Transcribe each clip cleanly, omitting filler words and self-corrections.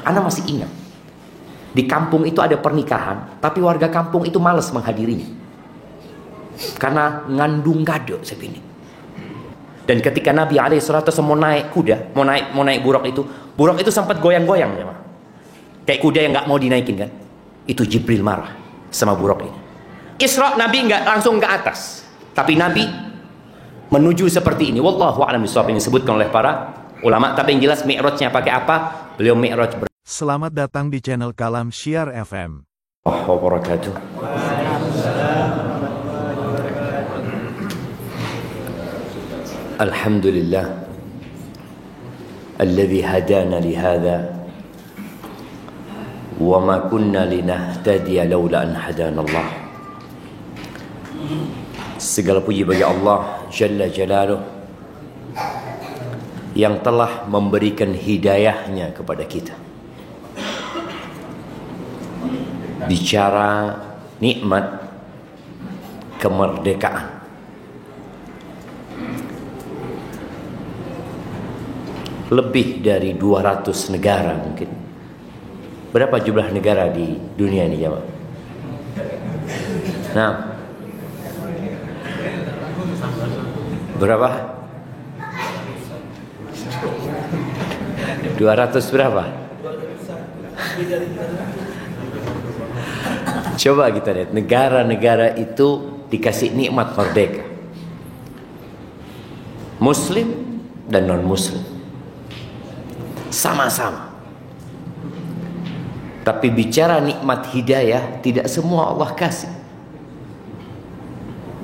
Ana masih ingat. Di kampung itu ada pernikahan, tapi warga kampung itu malas menghadirinya. Karena ngandung gado segini. Dan ketika Nabi alaihissalatu mau naik kuda, mau naik buruk itu sempat goyang-goyang ya, kayak kuda yang nggak mau dinaikin kan. Itu Jibril marah sama buruk ini. Isra Nabi nggak langsung ke atas, tapi Nabi menuju seperti ini. Wallahu a'lam bishawab, ini disebutkan oleh para ulama. Tapi yang jelas mi'rajnya pakai apa? Beliau mi'raj. Selamat datang di channel Kalam Syiar FM. Wabarakatuh. Alhamdulillah alladzi hadana li hadza wa ma kunna linahtadiya laula an hadana Allah. Segala puji bagi Allah Jalla Jalaluh yang telah memberikan hidayahnya kepada kita. Bicara nikmat kemerdekaan, lebih dari 200 negara mungkin. Berapa jumlah negara di dunia ini jemaah? Nah, berapa? 200 berapa? Coba kita lihat negara-negara itu dikasih nikmat merdeka, Muslim dan non-Muslim sama-sama. Tapi bicara nikmat hidayah, tidak semua Allah kasih.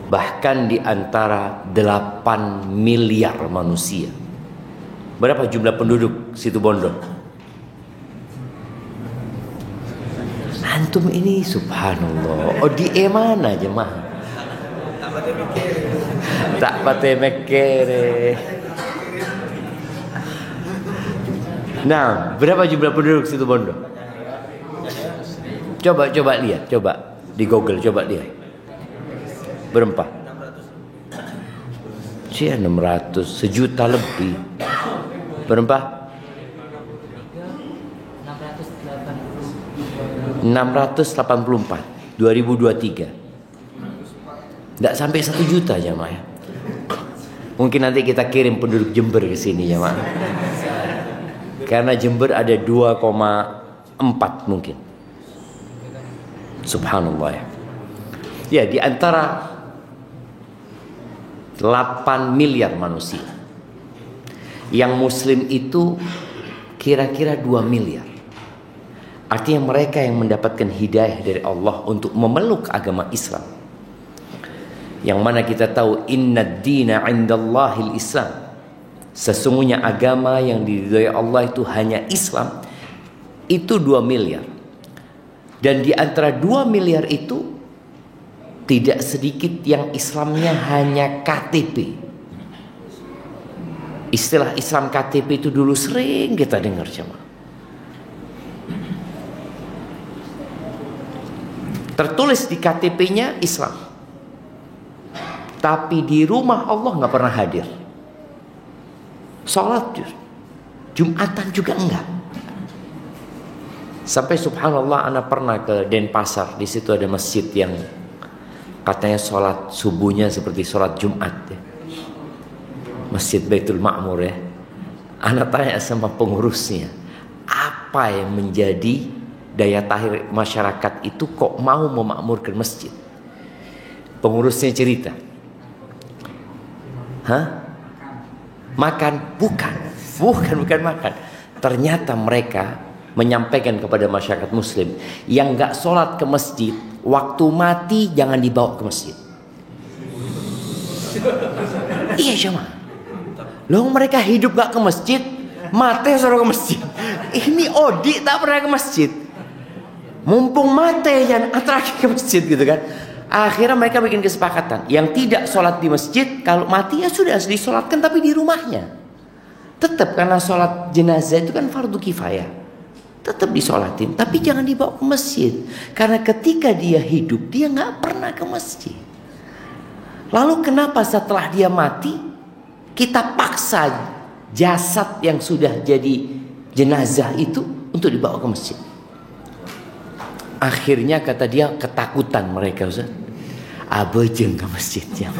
Bahkan di antara 8 miliar manusia. Berapa jumlah penduduk situ Bondo? Antum ini subhanallah. Oh di mana jemaah? Tak pate mekere. Nah, berapa jumlah penduduk situ Bondo? Coba lihat, coba di Google, coba lihat. Berapa? 600, sejuta lebih. Berapa? 684 2023. Tidak sampai 1 juta jemaah ya. Mungkin nanti kita kirim penduduk Jember ke sini jemaah. Karena Jember ada 2,4 mungkin. Subhanallah ya. Ya, di antara 8 miliar manusia, yang muslim itu kira-kira 2 miliar. Artinya mereka yang mendapatkan hidayah dari Allah untuk memeluk agama Islam. Yang mana kita tahu innad dina 'indallahil Islam. Sesungguhnya agama yang diridhai Allah itu hanya Islam. Itu 2 miliar. Dan di antara 2 miliar itu tidak sedikit yang Islamnya hanya KTP. Istilah Islam KTP itu dulu sering kita dengar jemaah. Tertulis di KTP-nya Islam, tapi di rumah Allah nggak pernah hadir. Salat Jumatan juga enggak. Sampai subhanallah, anak pernah ke Denpasar. Di situ ada masjid yang katanya salat subuhnya seperti salat Jumat ya. Masjid Baitul Ma'mur ya. Anak tanya sama pengurusnya, apa yang menjadi daya tarik masyarakat itu kok mau memakmurkan masjid? Pengurusnya cerita, makan? Bukan makan. Ternyata mereka menyampaikan kepada masyarakat muslim yang gak sholat ke masjid, waktu mati jangan dibawa ke masjid. Iya cuma loh, mereka hidup gak ke masjid, mati suruh ke masjid. Ini Odi tak pernah ke masjid, mumpung mati jangan atraki ke masjid gitu kan. Akhirnya mereka bikin kesepakatan, yang tidak sholat di masjid kalau mati ya sudah disolatkan tapi di rumahnya. Tetap karena sholat jenazah itu kan fardu kifayah, tetap disolatin tapi jangan dibawa ke masjid. Karena ketika dia hidup dia nggak pernah ke masjid. Lalu kenapa setelah dia mati kita paksa jasad yang sudah jadi jenazah itu untuk dibawa ke masjid. Akhirnya kata dia ketakutan mereka, Ustaz. Abejeng ke masjidnya.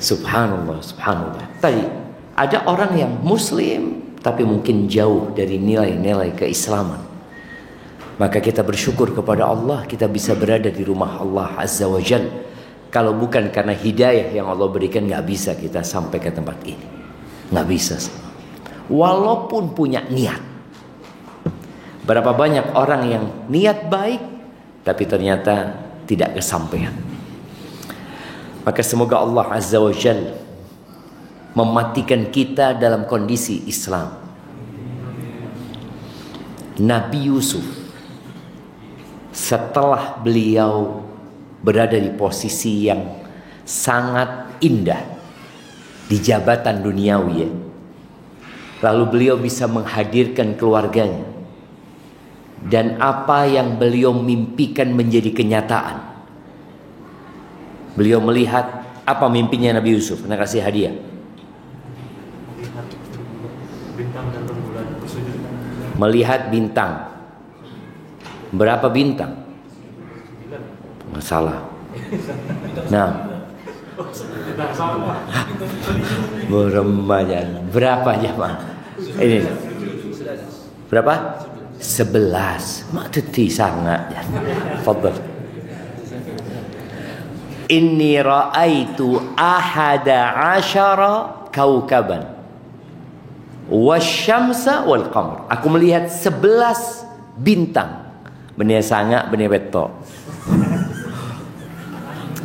Subhanallah, subhanallah. Tadi ada orang yang muslim tapi mungkin jauh dari nilai-nilai keislaman. Maka kita bersyukur kepada Allah kita bisa berada di rumah Allah Azza wa Jal. Kalau bukan karena hidayah yang Allah berikan, gak bisa kita sampai ke tempat ini. Gak bisa. Walaupun punya niat. Berapa banyak orang yang niat baik tapi ternyata tidak kesampaian. Maka semoga Allah Azza wa Jal mematikan kita dalam kondisi Islam. Nabi Yusuf setelah beliau berada di posisi yang sangat indah di jabatan duniawi ya, lalu beliau bisa menghadirkan keluarganya, dan apa yang beliau mimpikan menjadi kenyataan. Beliau melihat apa mimpinya Nabi Yusuf? Nak kasih hadiah. Melihat bintang. Berapa bintang? Masalah. Nah, berempat. Berapa jemaah? Ini berapa? 11. Mak teti sangat ya. Fadhal. Inni ra'aitu ahada asyara kaukaban wasyamsa wal qamar. Aku melihat 11 bintang. Benih sangat, benih betok.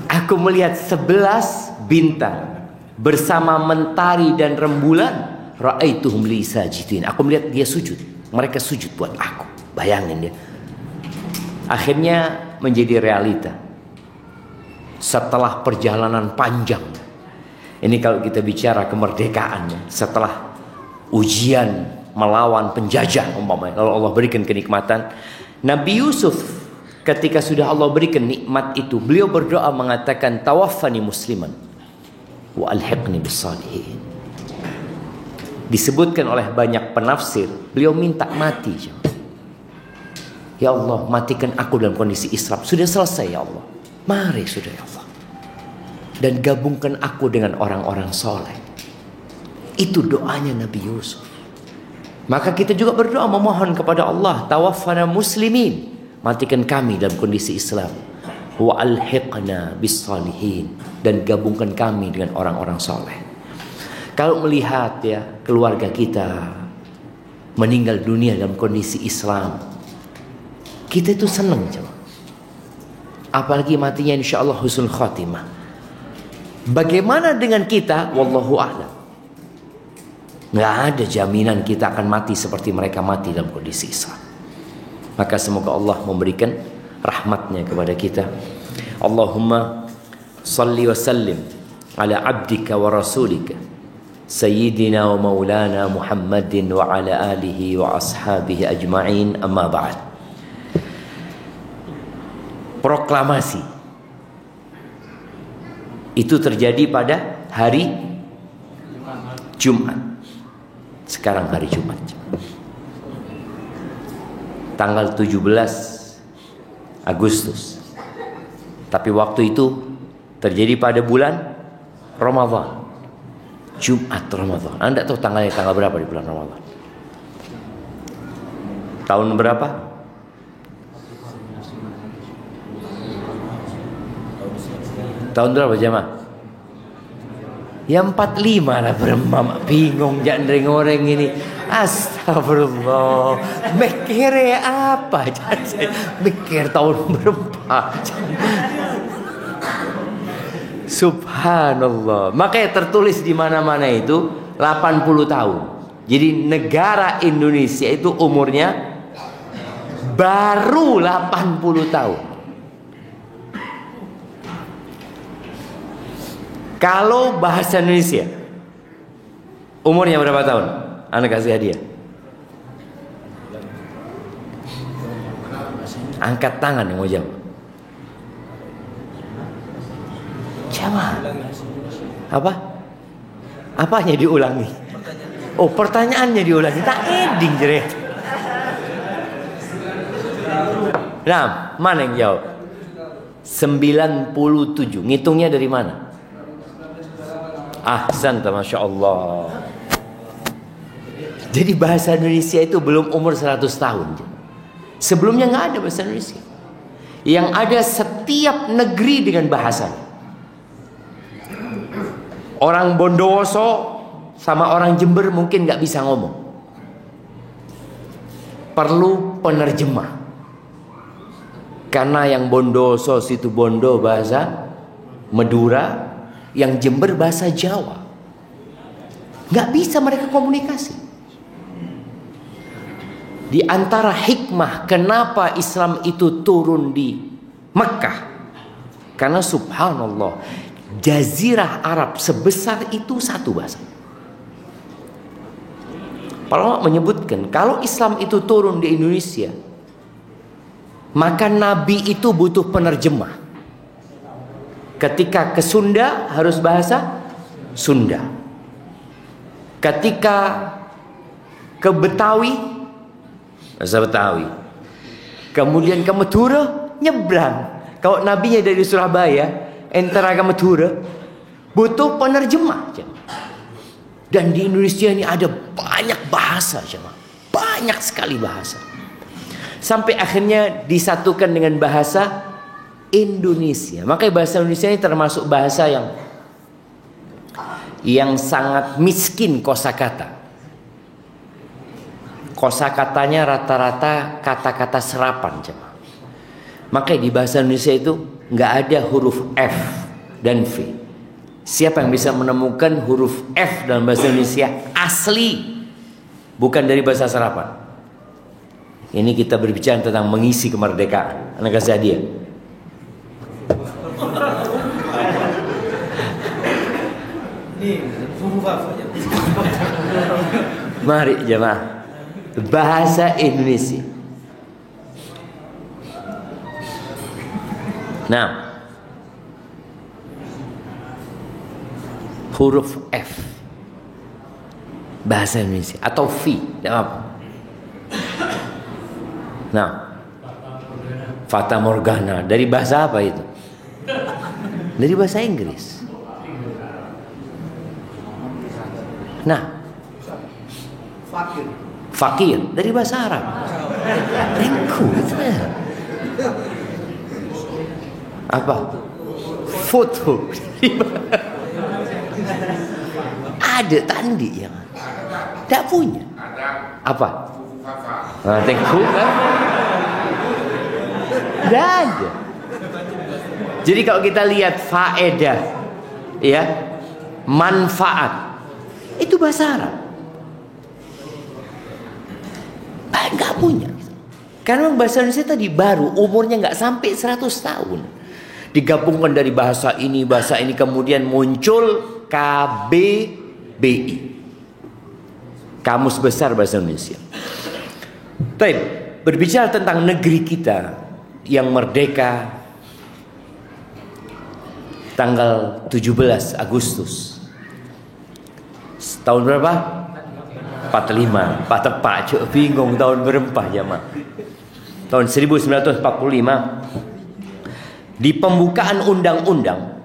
Aku melihat 11 bintang bersama mentari dan rembulan. Ra'aituhum li sajidin. Aku melihat dia sujud. Mereka sujud buat aku. Bayangin ya. Akhirnya menjadi realita. Setelah perjalanan panjang. Ini kalau kita bicara kemerdekaan. Setelah ujian melawan penjajah umpamanya. Lalu Allah berikan kenikmatan. Nabi Yusuf ketika sudah Allah berikan nikmat itu, beliau berdoa mengatakan tawaffani musliman wa alhiqni bis-shalihin. Disebutkan oleh banyak penafsir, beliau minta mati. Ya Allah, matikan aku dalam kondisi Islam. Sudah selesai ya Allah. Mari sudah ya Allah. Dan gabungkan aku dengan orang-orang soleh. Itu doanya Nabi Yusuf. Maka kita juga berdoa memohon kepada Allah, tawaffana muslimin. Matikan kami dalam kondisi Islam. Wa alhiqna bis-shalihin. Dan gabungkan kami dengan orang-orang soleh. Kalau melihat ya keluarga kita meninggal dunia dalam kondisi Islam, kita itu senang coba. Apalagi matinya insya Allah husnul khatimah. Bagaimana dengan kita? Wallahu a'lam. Nggak ada jaminan kita akan mati seperti mereka mati dalam kondisi Islam. Maka semoga Allah memberikan rahmatnya kepada kita. Allahumma salli wa sallim ala abdika wa rasulika Sayyidina wa maulana Muhammadin wa ala alihi wa ashabihi ajma'in, amma ba'd. Proklamasi itu terjadi pada hari Jumat. Sekarang hari Jumat, tanggal 17 Agustus. Tapi waktu itu terjadi pada bulan Ramadan, Jumat Ramadan. Anda tahu tanggalnya tanggal berapa di bulan Ramadan? Tahun berapa? Tahun berapa jemaah? Ya 45 lah, beremam. Bingung jangan ngoreng ini. Astagfirullah. Mikir apa? Mikir tahun berapa? Subhanallah. Makanya tertulis di mana-mana itu 80 tahun. Jadi negara Indonesia itu umurnya baru 80 tahun. Kalau bahasa Indonesia umurnya berapa tahun? Anda kasih hadiah. Angkat tangan yang mau jawab. Jawab. Apa? Apanya diulangi? Oh, pertanyaannya diulangi. Tak ending jeret. Nah, mana yang jawab? 97. Ngitungnya dari mana? Ahsan, Masya Allah. Jadi bahasa Indonesia itu belum umur 100 tahun. Sebelumnya nggak ada bahasa Indonesia. Yang ada setiap negeri dengan bahasanya. Orang Bondowoso sama orang Jember mungkin nggak bisa ngomong. Perlu penerjemah. Karena yang Bondowoso situ Bondo bahasa Madura, yang Jember bahasa Jawa. Nggak bisa mereka komunikasi. Di antara hikmah kenapa Islam itu turun di Mekah, karena subhanallah, Jazirah Arab sebesar itu satu bahasa. Para ulama menyebutkan kalau Islam itu turun di Indonesia, maka Nabi itu butuh penerjemah. Ketika ke Sunda harus bahasa Sunda. Ketika ke Betawi bahasa Betawi. Kemudian ke Madura nyebrang. Kalau nabinya dari Surabaya, antara ke Madura, butuh penerjemah. Dan di Indonesia ini ada banyak bahasa, banyak sekali bahasa. Sampai akhirnya disatukan dengan bahasa Indonesia. Makanya bahasa Indonesia ini termasuk bahasa yang sangat miskin kosakata. Kosakatanya rata-rata kata-kata serapan, jemaah. Makanya di bahasa Indonesia itu nggak ada huruf F dan V. Siapa yang bisa menemukan huruf F dalam bahasa Indonesia asli, bukan dari bahasa serapan? Ini kita berbicara tentang mengisi kemerdekaan. Anak kasih hadiah. Mari jemaah. Bahasa Indonesia. Nah, huruf F bahasa Indonesia atau V, apa? Nah, Fata Morgana dari bahasa apa itu? Dari bahasa Inggris. Nah, fakir dari bahasa Arab. Rengku. Apa? Foto. Ada tandi yang tidak punya. Apa? Nah, tengku kan? Tidak ada. Jadi kalau kita lihat faedah, ya, manfaat, itu bahasa Arab. Nggak punya. Karena bahasa Indonesia tadi baru, umurnya nggak sampai 100 tahun. Digabungkan dari bahasa ini, kemudian muncul KBBI, Kamus Besar Bahasa Indonesia. Baik, berbicara tentang negeri kita yang merdeka tanggal 17 Agustus tahun berapa? 45, Pak tepak, cuk bingung tahun berempah jamaah. Tahun 1945 di pembukaan undang-undang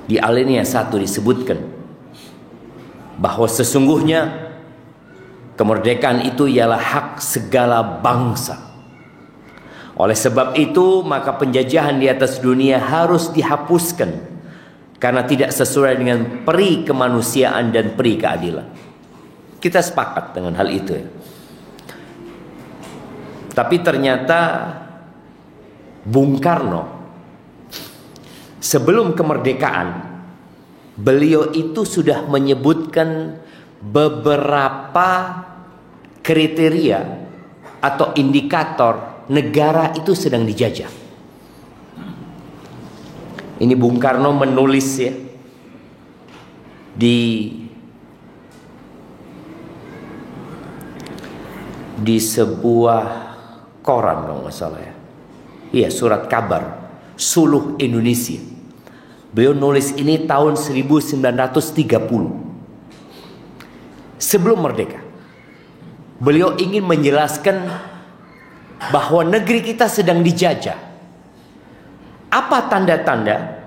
di alinea 1 disebutkan bahwa sesungguhnya kemerdekaan itu ialah hak segala bangsa. Oleh sebab itu, maka penjajahan di atas dunia harus dihapuskan karena tidak sesuai dengan peri kemanusiaan dan peri keadilan. Kita sepakat dengan hal itu, ya. Tapi ternyata Bung Karno sebelum kemerdekaan, beliau itu sudah menyebutkan beberapa kriteria atau indikator negara itu sedang dijajah. Ini Bung Karno menulis, ya, di sebuah koran kalau nggak salah, ya. Iya, surat kabar Suluh Indonesia. Beliau nulis ini tahun 1930. Sebelum merdeka. Beliau ingin menjelaskan bahwa negeri kita sedang dijajah. Apa tanda-tanda?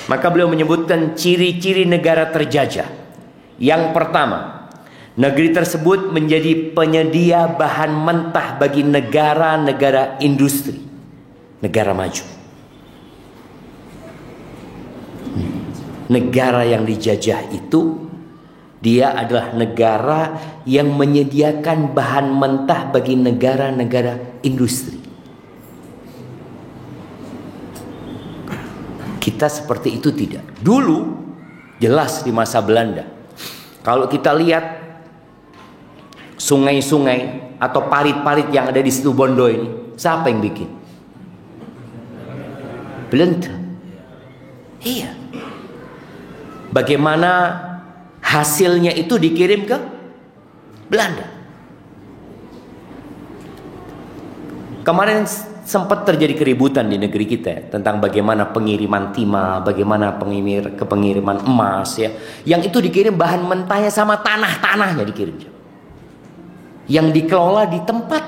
Maka beliau menyebutkan ciri-ciri negara terjajah. Yang pertama, negeri tersebut menjadi penyedia bahan mentah bagi negara-negara industri, negara maju. Negara yang dijajah itu, dia adalah negara yang menyediakan bahan mentah bagi negara-negara industri. Kita seperti itu tidak. Dulu jelas di masa Belanda, kalau kita lihat sungai-sungai atau parit-parit yang ada di situ Bondo ini, siapa yang bikin? Belanda. Iya. Bagaimana hasilnya itu dikirim ke Belanda. Kemarin sempat terjadi keributan di negeri kita tentang bagaimana pengiriman timah, bagaimana pengiriman emas ya. Yang itu dikirim bahan mentahnya sama tanah-tanahnya dikirim. Yang dikelola di tempat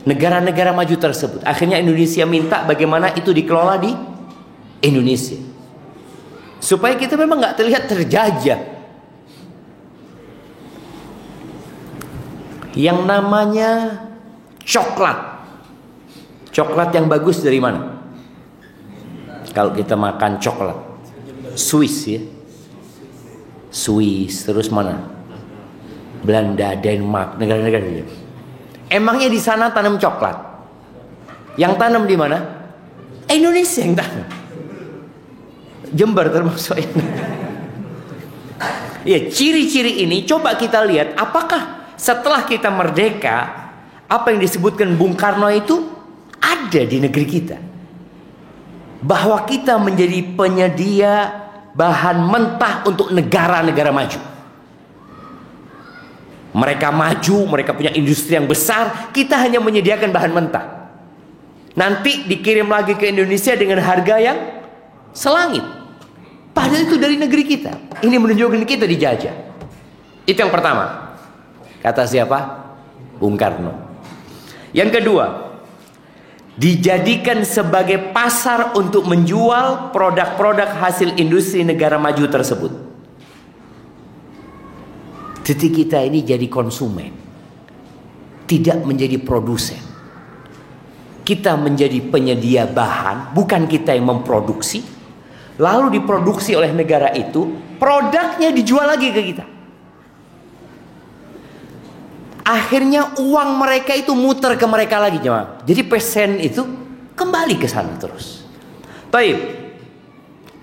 negara-negara maju tersebut. Akhirnya Indonesia minta bagaimana itu dikelola di Indonesia. Supaya kita memang nggak terlihat terjajah. Yang namanya coklat. Coklat yang bagus dari mana? Kalau kita makan coklat Swiss ya. Swiss, terus mana? Belanda, Denmark, negara-negara itu. Emangnya di sana tanam coklat? Yang tanam di mana? Indonesia yang tanam. Jember termasuk ini. Ya, ciri-ciri ini coba kita lihat apakah setelah kita merdeka apa yang disebutkan Bung Karno itu ada di negeri kita. Bahwa kita menjadi penyedia bahan mentah untuk negara-negara maju. Mereka maju, mereka punya industri yang besar, kita hanya menyediakan bahan mentah. Nanti dikirim lagi ke Indonesia dengan harga yang selangit. Padahal itu dari negeri kita. Ini menunjukkan kita dijajah. Itu yang pertama. Kata siapa? Bung Karno. Yang kedua, dijadikan sebagai pasar untuk menjual produk-produk hasil industri negara maju tersebut. Jadi kita ini jadi konsumen, tidak menjadi produsen. Kita menjadi penyedia bahan, bukan kita yang memproduksi. Lalu diproduksi oleh negara itu, produknya dijual lagi ke kita. Akhirnya uang mereka itu muter ke mereka lagi, jemaah. Jadi pesen itu kembali ke sana terus. Baik.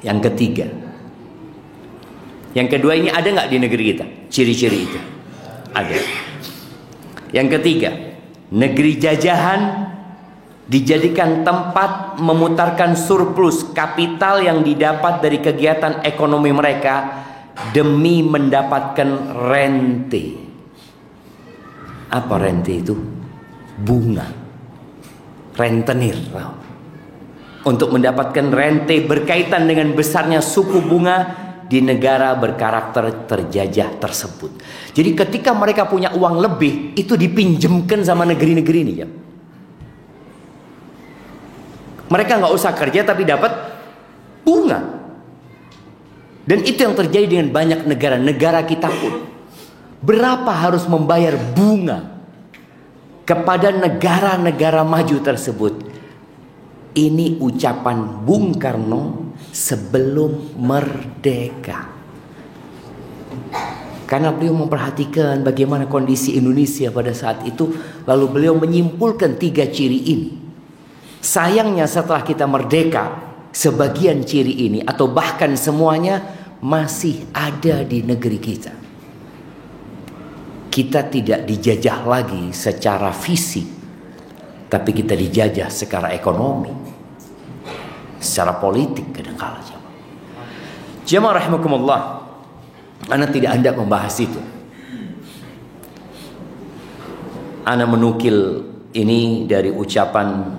Yang ketiga. Yang kedua ini ada nggak di negeri kita? Ciri-ciri itu. Ada. Yang ketiga, negeri jajahan dijadikan tempat memutarkan surplus kapital yang didapat dari kegiatan ekonomi mereka demi mendapatkan rente. Apa rente itu? Bunga. Rentenir. Untuk mendapatkan rente berkaitan dengan besarnya suku bunga di negara berkarakter terjajah tersebut. Jadi ketika mereka punya uang lebih, itu dipinjemkan sama negeri-negeri ini ya. Mereka nggak usah kerja tapi dapat bunga. Dan itu yang terjadi dengan banyak negara kita pun. Berapa harus membayar bunga kepada negara-negara maju tersebut? Ini ucapan Bung Karno sebelum merdeka. Karena beliau memperhatikan bagaimana kondisi Indonesia pada saat itu, lalu beliau menyimpulkan 3 ciri ini. Sayangnya setelah kita merdeka, sebagian ciri ini atau bahkan semuanya masih ada di negeri kita. Kita tidak dijajah lagi secara fisik, tapi kita dijajah secara ekonomi, secara politik kadang-kala. Jemaah rahimakumullah, ana tidak hendak membahas itu. Ana menukil ini dari ucapan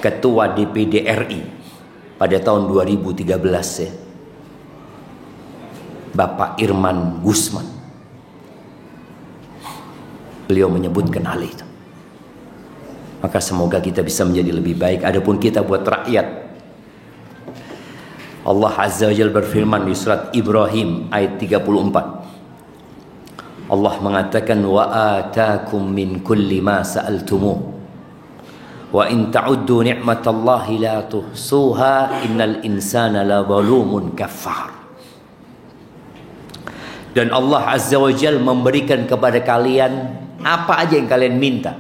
Ketua DPD RI pada tahun 2013 ya, Bapak Irman Gusman. beliau menyebutkan hal itu. Maka semoga kita bisa menjadi lebih baik. Adapun kita buat rakyat, Allah Azza wa Jalla berfirman di surat Ibrahim ayat 34. Allah mengatakan, wa atakum min kulli ma sa'altumuh wa in ta'uddu ni'matallahi la tuhsuha innal insana la zalumun kafar. Dan Allah Azza wa Jalla memberikan kepada kalian apa aja yang kalian minta.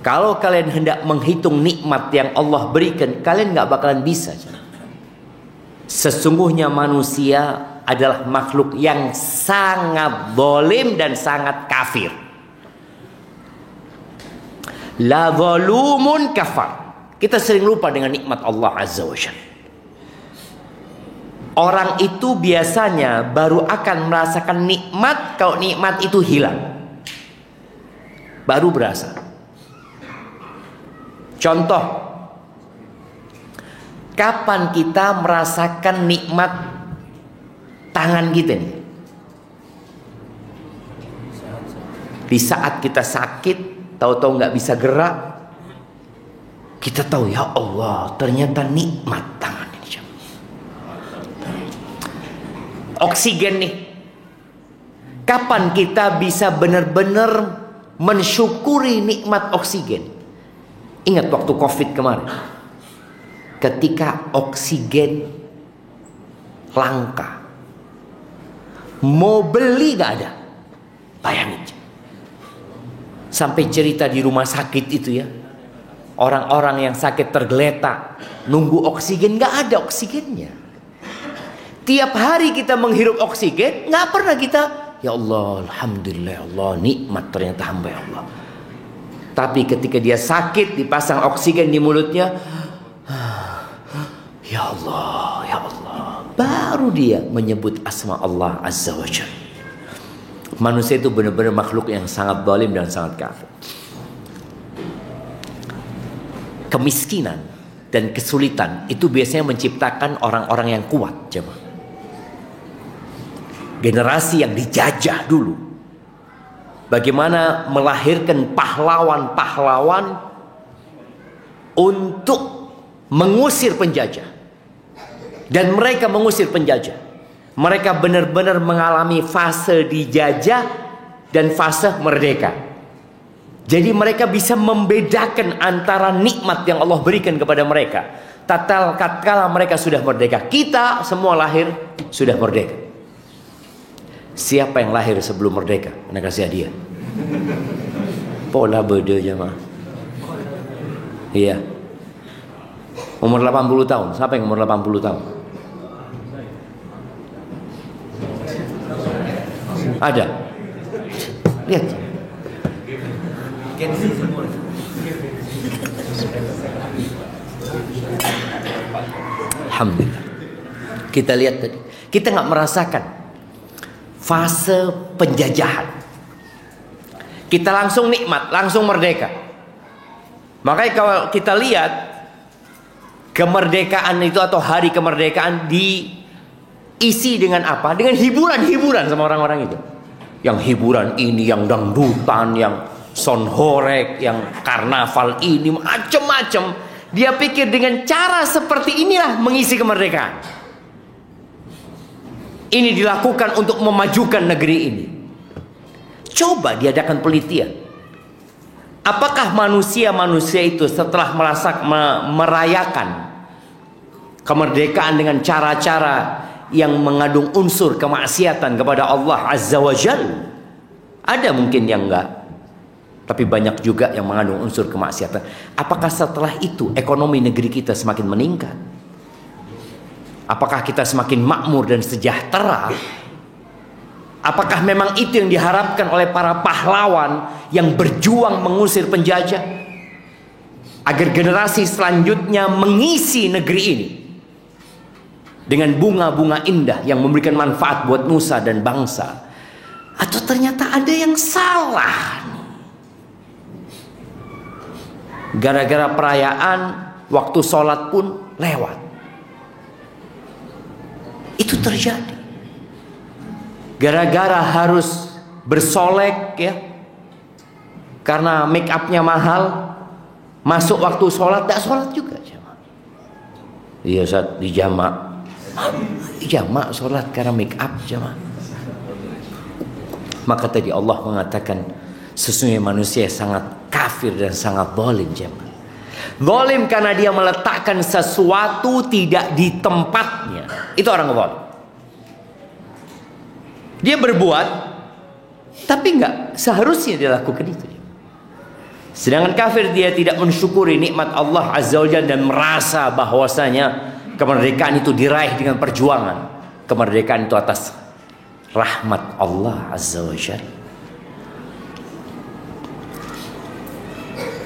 Kalau kalian hendak menghitung nikmat yang Allah berikan, kalian gak bakalan bisa. Sesungguhnya manusia adalah makhluk yang sangat zalim dan sangat kafir. La zalumun kafar. Kita sering lupa dengan nikmat Allah Azza wa Jalla. Orang itu biasanya baru akan merasakan nikmat kalau nikmat itu hilang. Baru berasa. Contoh, kapan kita merasakan nikmat tangan kita nih? Di saat kita sakit, tahu-tahu nggak bisa gerak, kita tahu ya Allah, ternyata nikmat tangan ini. Oksigen nih, kapan kita bisa benar-benar mensyukuri nikmat oksigen? Ingat waktu COVID kemarin, ketika oksigen langka, mau beli gak ada. Bayangin, sampai cerita di rumah sakit itu ya, orang-orang yang sakit tergeletak nunggu oksigen, gak ada oksigennya. Tiap hari kita menghirup oksigen, gak pernah kita, ya Allah, alhamdulillah, ya Allah, nikmat ternyata hamba ya Allah. Tapi ketika dia sakit, dipasang oksigen di mulutnya, ya Allah, ya Allah, baru dia menyebut asma Allah Azza wa Jalla. Manusia itu benar-benar makhluk yang sangat zalim dan sangat kafir. Kemiskinan dan kesulitan itu biasanya menciptakan orang-orang yang kuat, jemaah. Generasi yang dijajah dulu, bagaimana melahirkan pahlawan-pahlawan untuk mengusir penjajah. Dan mereka mengusir penjajah. Mereka benar-benar mengalami fase dijajah dan fase merdeka. Jadi mereka bisa membedakan antara nikmat yang Allah berikan kepada mereka. Tatkala mereka sudah merdeka. Kita semua lahir sudah merdeka. Siapa yang lahir sebelum merdeka? Anda kasih hadiah. Pola beda jemaah. Iya. Umur 80 tahun. Siapa yang umur 80 tahun? Ada. Lihat. Alhamdulillah. Kita lihat tadi. Kita nggak merasakan fase penjajahan. Kita langsung nikmat, langsung merdeka. Makanya kalau kita lihat kemerdekaan itu atau hari kemerdekaan diisi dengan apa? Dengan hiburan-hiburan sama orang-orang itu. Yang hiburan ini, yang dangdutan, yang sonhorek, yang karnaval ini, macam-macam. Dia pikir dengan cara seperti inilah mengisi kemerdekaan. Ini dilakukan untuk memajukan negeri ini. Coba diadakan penelitian. Apakah manusia-manusia itu setelah merayakan kemerdekaan dengan cara-cara yang mengandung unsur kemaksiatan kepada Allah Azza wa Jalla? Ada mungkin yang enggak, tapi banyak juga yang mengandung unsur kemaksiatan. Apakah setelah itu ekonomi negeri kita semakin meningkat? Apakah kita semakin makmur dan sejahtera? Apakah memang itu yang diharapkan oleh para pahlawan yang berjuang mengusir penjajah? Agar generasi selanjutnya mengisi negeri ini dengan bunga-bunga indah yang memberikan manfaat buat nusa dan bangsa. Atau ternyata ada yang salah? Gara-gara perayaan, waktu sholat pun lewat. Itu terjadi gara-gara harus bersolek ya, karena make upnya mahal, masuk waktu sholat tak sholat juga jamaah. Iya Ustaz, di jamak sholat karena make up jamaah. Maka tadi Allah mengatakan sesungguhnya manusia sangat kafir dan sangat zalim jamaah. Zalim karena dia meletakkan sesuatu tidak di tempatnya. Itu orang zalim. Dia berbuat tapi nggak seharusnya dia lakukan itu. Sedangkan kafir dia tidak mensyukuri nikmat Allah Azza wa Jalla dan merasa bahwasanya kemerdekaan itu diraih dengan perjuangan. Kemerdekaan itu atas rahmat Allah Azza wa Jalla.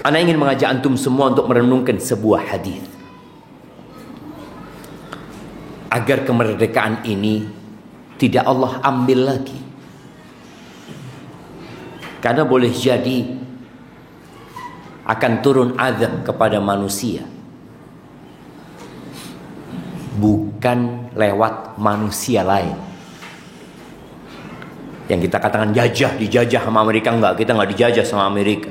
Ana ingin mengajak antum semua untuk merenungkan sebuah hadis agar kemerdekaan ini tidak Allah ambil lagi. Karena boleh jadi akan turun azab kepada manusia, bukan lewat manusia lain. Yang kita katakan dijajah sama Amerika, enggak, kita enggak dijajah sama Amerika.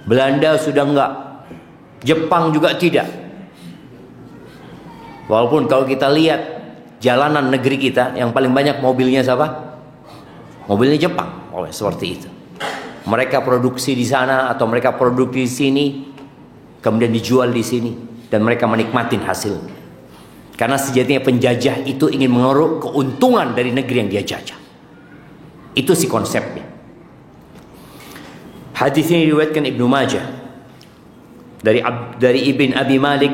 Belanda sudah enggak, Jepang juga tidak. Walaupun kalau kita lihat jalanan negeri kita yang paling banyak mobilnya siapa? Mobilnya Jepang. Oh, seperti itu. Mereka produksi di sana atau mereka produksi di sini, kemudian dijual di sini, dan mereka menikmatin hasil. Karena sejatinya penjajah itu ingin mengeruk keuntungan dari negeri yang dia jajah. Itu si konsepnya. Hadis ini diriwayatkan Ibnu Majah dari Ibn Abi Malik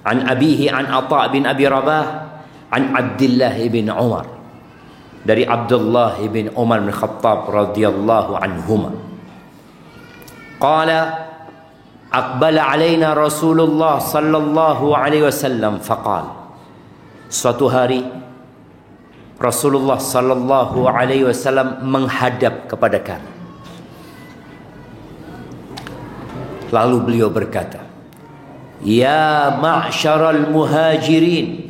an abihi an Atha bin Abi Rabah an Abdullah bin Umar, dari Abdullah bin Umar bin Khattab radhiyallahu anhuma. Qala aqbala alaina Rasulullah sallallahu alaihi wasallam faqala. Suatu hari Rasulullah sallallahu alaihi wasallam menghadap kepada kami. Lalu beliau berkata, "Ya ma'syaral muhajirin,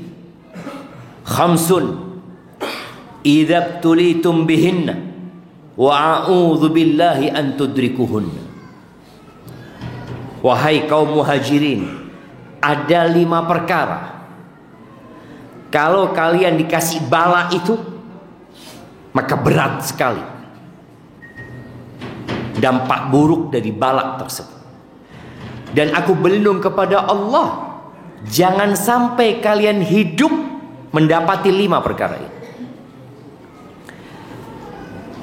khamsun idza tulitum bihinna wa a'udzu billahi an tudrikuhunna." Wahai kaum muhajirin, ada 5 perkara kalau kalian dikasih bala itu maka berat sekali dampak buruk dari bala tersebut. Dan aku berlindung kepada Allah, jangan sampai kalian hidup mendapati 5 perkara ini.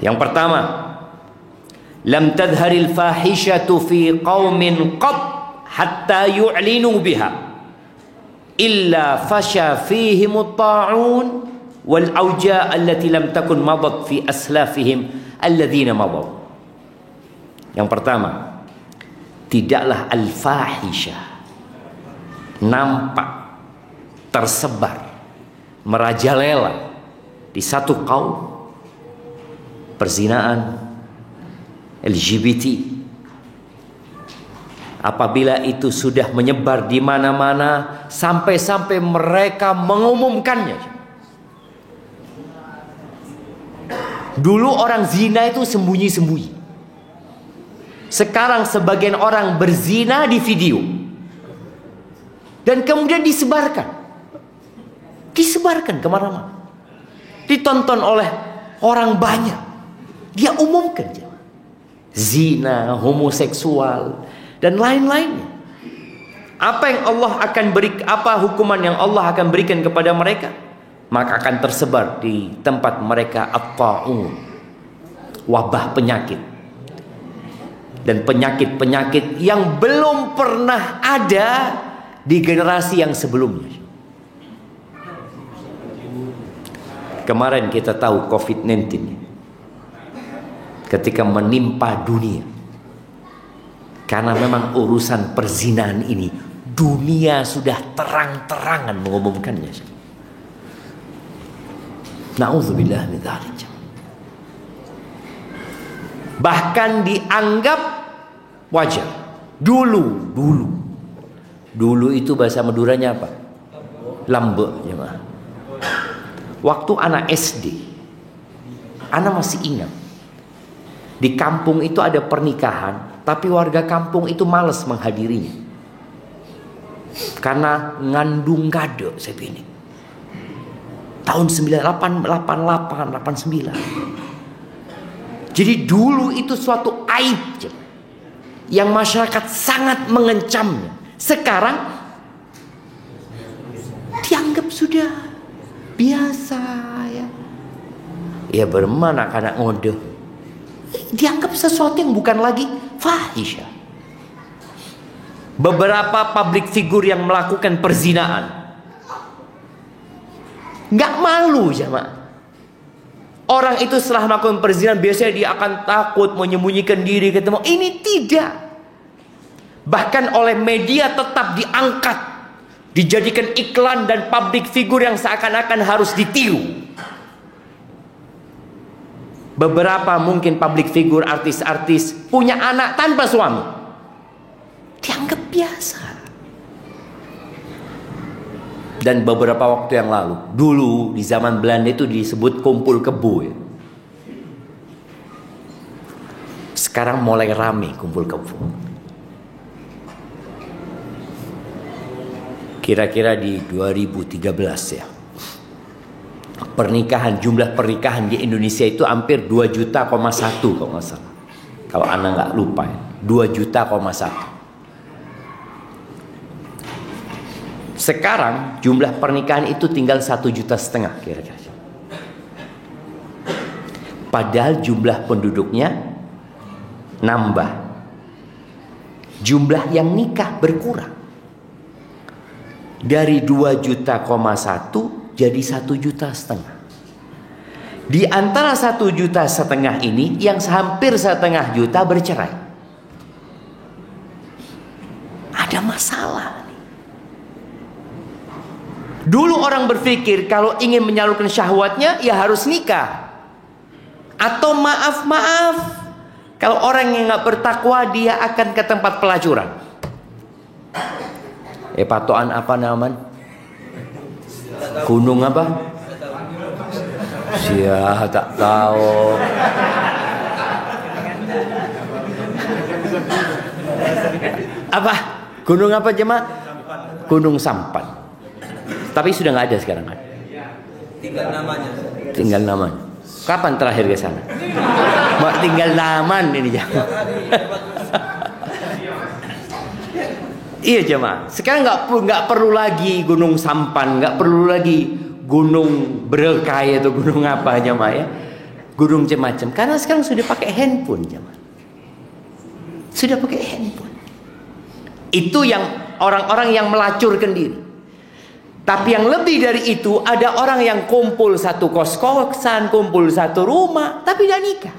Yang pertama, lam tadharil fahishatu fi qaumin qad hatta yu'linu biha illa fasha fihim at-ta'un wal awja' allati lam takun madat fi aslafihim alladhina madaw. Yang pertama, tidaklah al-fahisyah nampak tersebar merajalela di satu kaum, perzinaan, LGBT, apabila itu sudah menyebar di mana-mana sampai-sampai mereka mengumumkannya. Dulu orang zina itu sembunyi-sembunyi. Sekarang sebagian orang berzina di video dan kemudian disebarkan kemana-mana, ditonton oleh orang banyak. Dia umumkan zina, homoseksual dan lain-lainnya. Apa yang Allah akan beri, apa hukuman yang Allah akan berikan kepada mereka? Maka akan tersebar di tempat mereka at-ta'un, wabah penyakit. Dan penyakit-penyakit yang belum pernah ada di generasi yang sebelumnya. Kemarin kita tahu COVID-19 ketika menimpa dunia, karena memang urusan perzinahan ini dunia sudah terang-terangan mengumumkannya. Na'udzubillah min dzalik. Bahkan dianggap wajar. Dulu itu bahasa Maduranya apa? Lambe, jemaah. Waktu anak SD, Ana masih ingat. Di kampung itu ada pernikahan, tapi warga kampung itu malas menghadirinya. Karena ngandung kado, saya pilih. Tahun 98, 89. Jadi dulu itu suatu aib yang masyarakat sangat mengencamnya. Sekarang dianggap sudah biasa ya. Ya bermana anak ngode. Dianggap sesuatu yang bukan lagi fahisyah. Beberapa public figure yang melakukan perzinaan nggak malu jemaah. Orang itu setelah melakukan perzinahan biasanya dia akan takut menyembunyikan diri ketemu. Ini tidak. Bahkan oleh media tetap diangkat, dijadikan iklan dan public figure yang seakan-akan harus ditiru. Beberapa mungkin public figure, artis-artis punya anak tanpa suami, dianggap biasa. Dan beberapa waktu yang lalu, dulu di zaman Belanda itu disebut kumpul kebo ya. Sekarang mulai rame kumpul kebo. Kira-kira di 2013 ya. Jumlah pernikahan di Indonesia itu hampir 2,1 juta kalau nggak salah. Kalau Anda nggak lupa ya, 2,1 juta. Sekarang jumlah pernikahan itu tinggal 1,5 juta kira-kira. Padahal jumlah penduduknya nambah. Jumlah yang nikah berkurang. Dari 2,1 juta jadi 1,5 juta. Di antara 1,5 juta ini yang hampir 1,5 juta bercerai. Ada masalah. Dulu orang berpikir kalau ingin menyalurkan syahwatnya ya harus nikah. Atau maaf, kalau orang yang nggak bertakwa dia akan ke tempat pelacuran. Patokan apa namanya? Gunung apa? Sia tak tahu. Apa? Gunung apa jemaah? Gunung Sampan. Tapi sudah nggak ada sekarang kan? Tinggal namanya. Kapan terakhir ke sana? Mau tinggal naman ini jangan. Iya jemaah. Sekarang nggak perlu lagi Gunung Sampan, nggak perlu lagi Gunung Berekai atau gunung apa jemaah ya. Gunung macam-macam. Karena sekarang sudah pakai handphone jemaah. Sudah pakai handphone. Itu yang orang-orang yang melacurkan diri. Tapi yang lebih dari itu ada orang yang kumpul satu kos-kosan, kumpul satu rumah, tapi tidak nikah.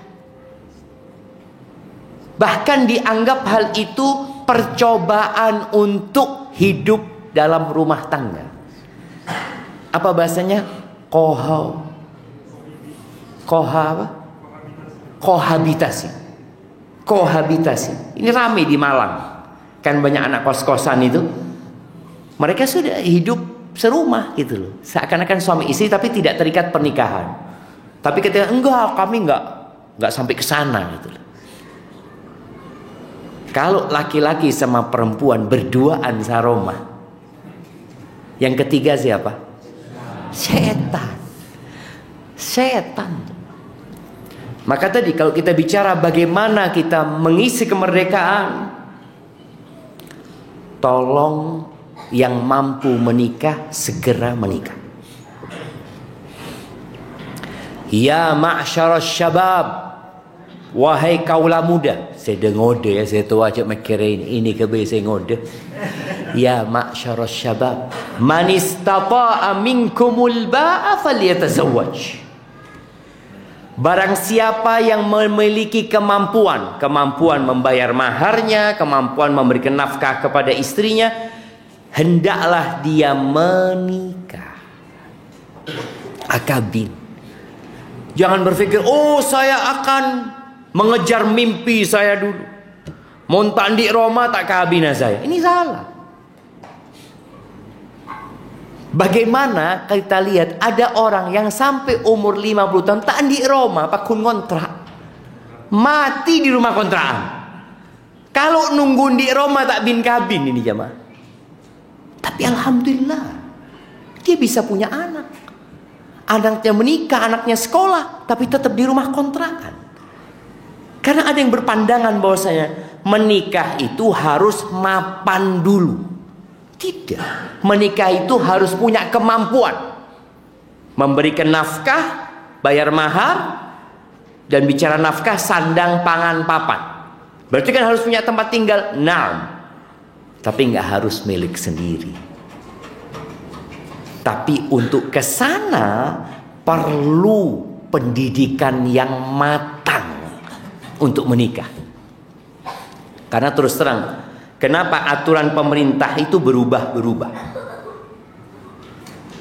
Bahkan dianggap hal itu percobaan untuk hidup dalam rumah tangga. Apa bahasanya? Kohabitasi. Ini ramai di Malang. Kan banyak anak kos-kosan itu. Mereka sudah hidup serumah gitu loh. Seakan-akan suami istri tapi tidak terikat pernikahan. Tapi ketika kami enggak sampai ke sana gitu loh. Kalau laki-laki sama perempuan berduaan saromah, yang ketiga siapa? Setan. Maka tadi kalau kita bicara bagaimana kita mengisi kemerdekaan, tolong yang mampu menikah segera menikah. Ya ma'syarasy syabab, wahai kaula muda. Saya ngode ya, saya tua aja mikirin ini kebe saya ngode. Ya ma'syarasy syabab, man istata'a minkumul ba'a falyatazawwaj. Barang siapa yang memiliki kemampuan membayar maharnya, kemampuan memberikan nafkah kepada istrinya, hendaklah dia menikah. Akabin. Jangan berpikir, saya akan mengejar mimpi saya dulu. Montan di Roma tak kabina saya. Ini salah. Bagaimana kita lihat ada orang yang sampai umur 50 tahun tak di Roma, pakun kontrak, mati di rumah kontrakan. Kalau nunggu di Roma tak bin kabin ini jamaah. Tapi alhamdulillah dia bisa punya anak. Anaknya menikah, anaknya sekolah, tapi tetap di rumah kontrakan. Karena ada yang berpandangan bahwasanya menikah itu harus mapan dulu. Tidak. Menikah itu harus punya kemampuan memberikan nafkah, bayar mahar, dan bicara nafkah sandang pangan papan. Berarti kan harus punya tempat tinggal. Nah, tapi nggak harus milik sendiri. Tapi untuk ke sana perlu pendidikan yang matang untuk menikah. Karena terus terang, kenapa aturan pemerintah itu berubah-berubah?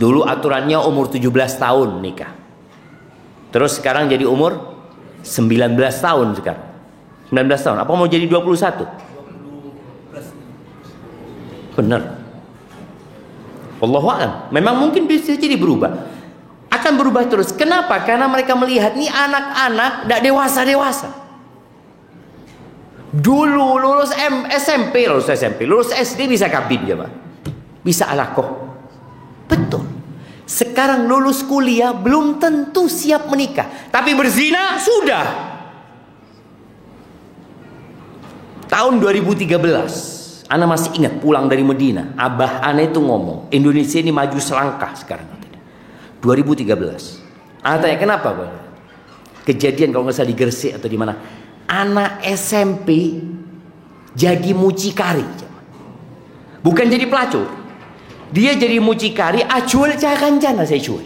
Dulu aturannya umur 17 tahun nikah. Terus sekarang jadi umur 19 tahun sekarang. 19 tahun. Apa mau jadi 21? Benar. Wallahu a'lam. Memang mungkin bisa jadi berubah. Akan berubah terus. Kenapa? Karena mereka melihat nih anak-anak tidak dewasa-dewasa. Dulu lulus SMP, lulus SD bisa kabin ya, Pak. Bisa alakoh. Betul. Sekarang lulus kuliah belum tentu siap menikah, tapi berzina sudah. Tahun 2013, ana masih ingat pulang dari Medina, abah ana itu ngomong, Indonesia ini maju selangkah sekarang. 2013. Ana tanya kenapa, Pak? Kejadian kalau nggak salah di Gresik atau di mana? Anak SMP jadi mucikari, bukan jadi pelacur. Dia jadi mucikari, acuil cakan jana saya cuy.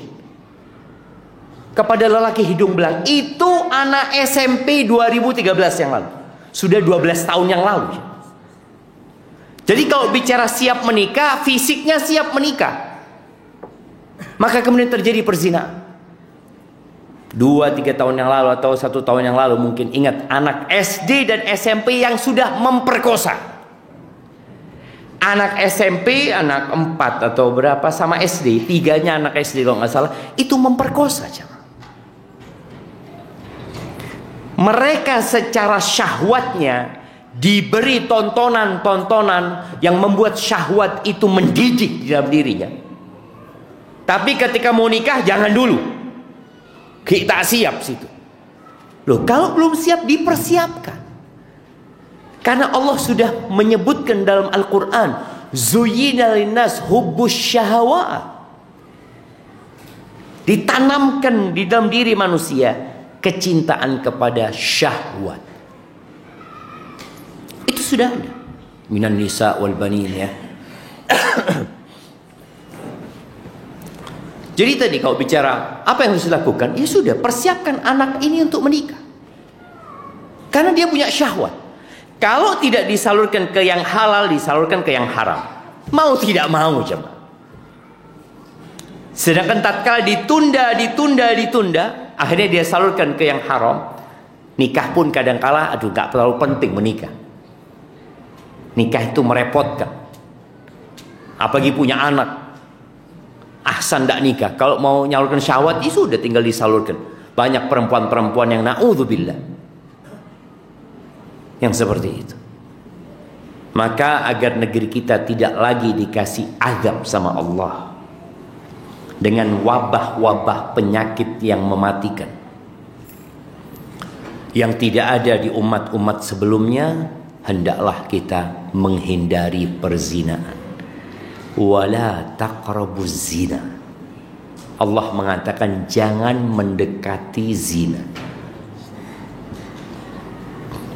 Kepada lelaki hidung belang. Itu anak SMP 2013 yang lalu. Sudah 12 tahun yang lalu. Jadi kalau bicara siap menikah, fisiknya siap menikah, maka kemudian terjadi perzinahan. 2-3 tahun yang lalu atau 1 tahun yang lalu mungkin ingat anak SD dan SMP yang sudah memperkosa. Anak SMP, anak 4 atau berapa sama SD, 3-nya anak SD kalau nggak salah, itu memperkosa. Mereka secara syahwatnya diberi tontonan-tontonan yang membuat syahwat itu mendidik di dalam dirinya. Tapi ketika mau nikah jangan dulu. Kita siap situ. Loh, kalau belum siap dipersiapkan. Karena Allah sudah menyebutkan dalam Al-Quran, Zuyyina linnas hubbus syahawat. Ditanamkan di dalam diri manusia kecintaan kepada syahwat. Itu sudah ada. Minan nisa wal banin ya. Jadi tadi kalau bicara apa yang harus dilakukan, ya sudah persiapkan anak ini untuk menikah. Karena dia punya syahwat. Kalau tidak disalurkan ke yang halal, disalurkan ke yang haram. Mau tidak mau jemaah. Sedangkan tatkala ditunda, akhirnya dia salurkan ke yang haram. Nikah pun kadangkala, aduh gak terlalu penting menikah. Nikah itu merepotkan. Apalagi punya anak. Ahsan tidak nikah. Kalau mau nyalurkan syahwat, itu sudah tinggal disalurkan. Banyak perempuan-perempuan yang na'udzubillah yang seperti itu. Maka agar negeri kita tidak lagi dikasih azab sama Allah dengan wabah-wabah penyakit yang mematikan yang tidak ada di umat-umat sebelumnya, hendaklah kita menghindari perzinahan. Wala taqrabuz zina. Allah mengatakan jangan mendekati zina.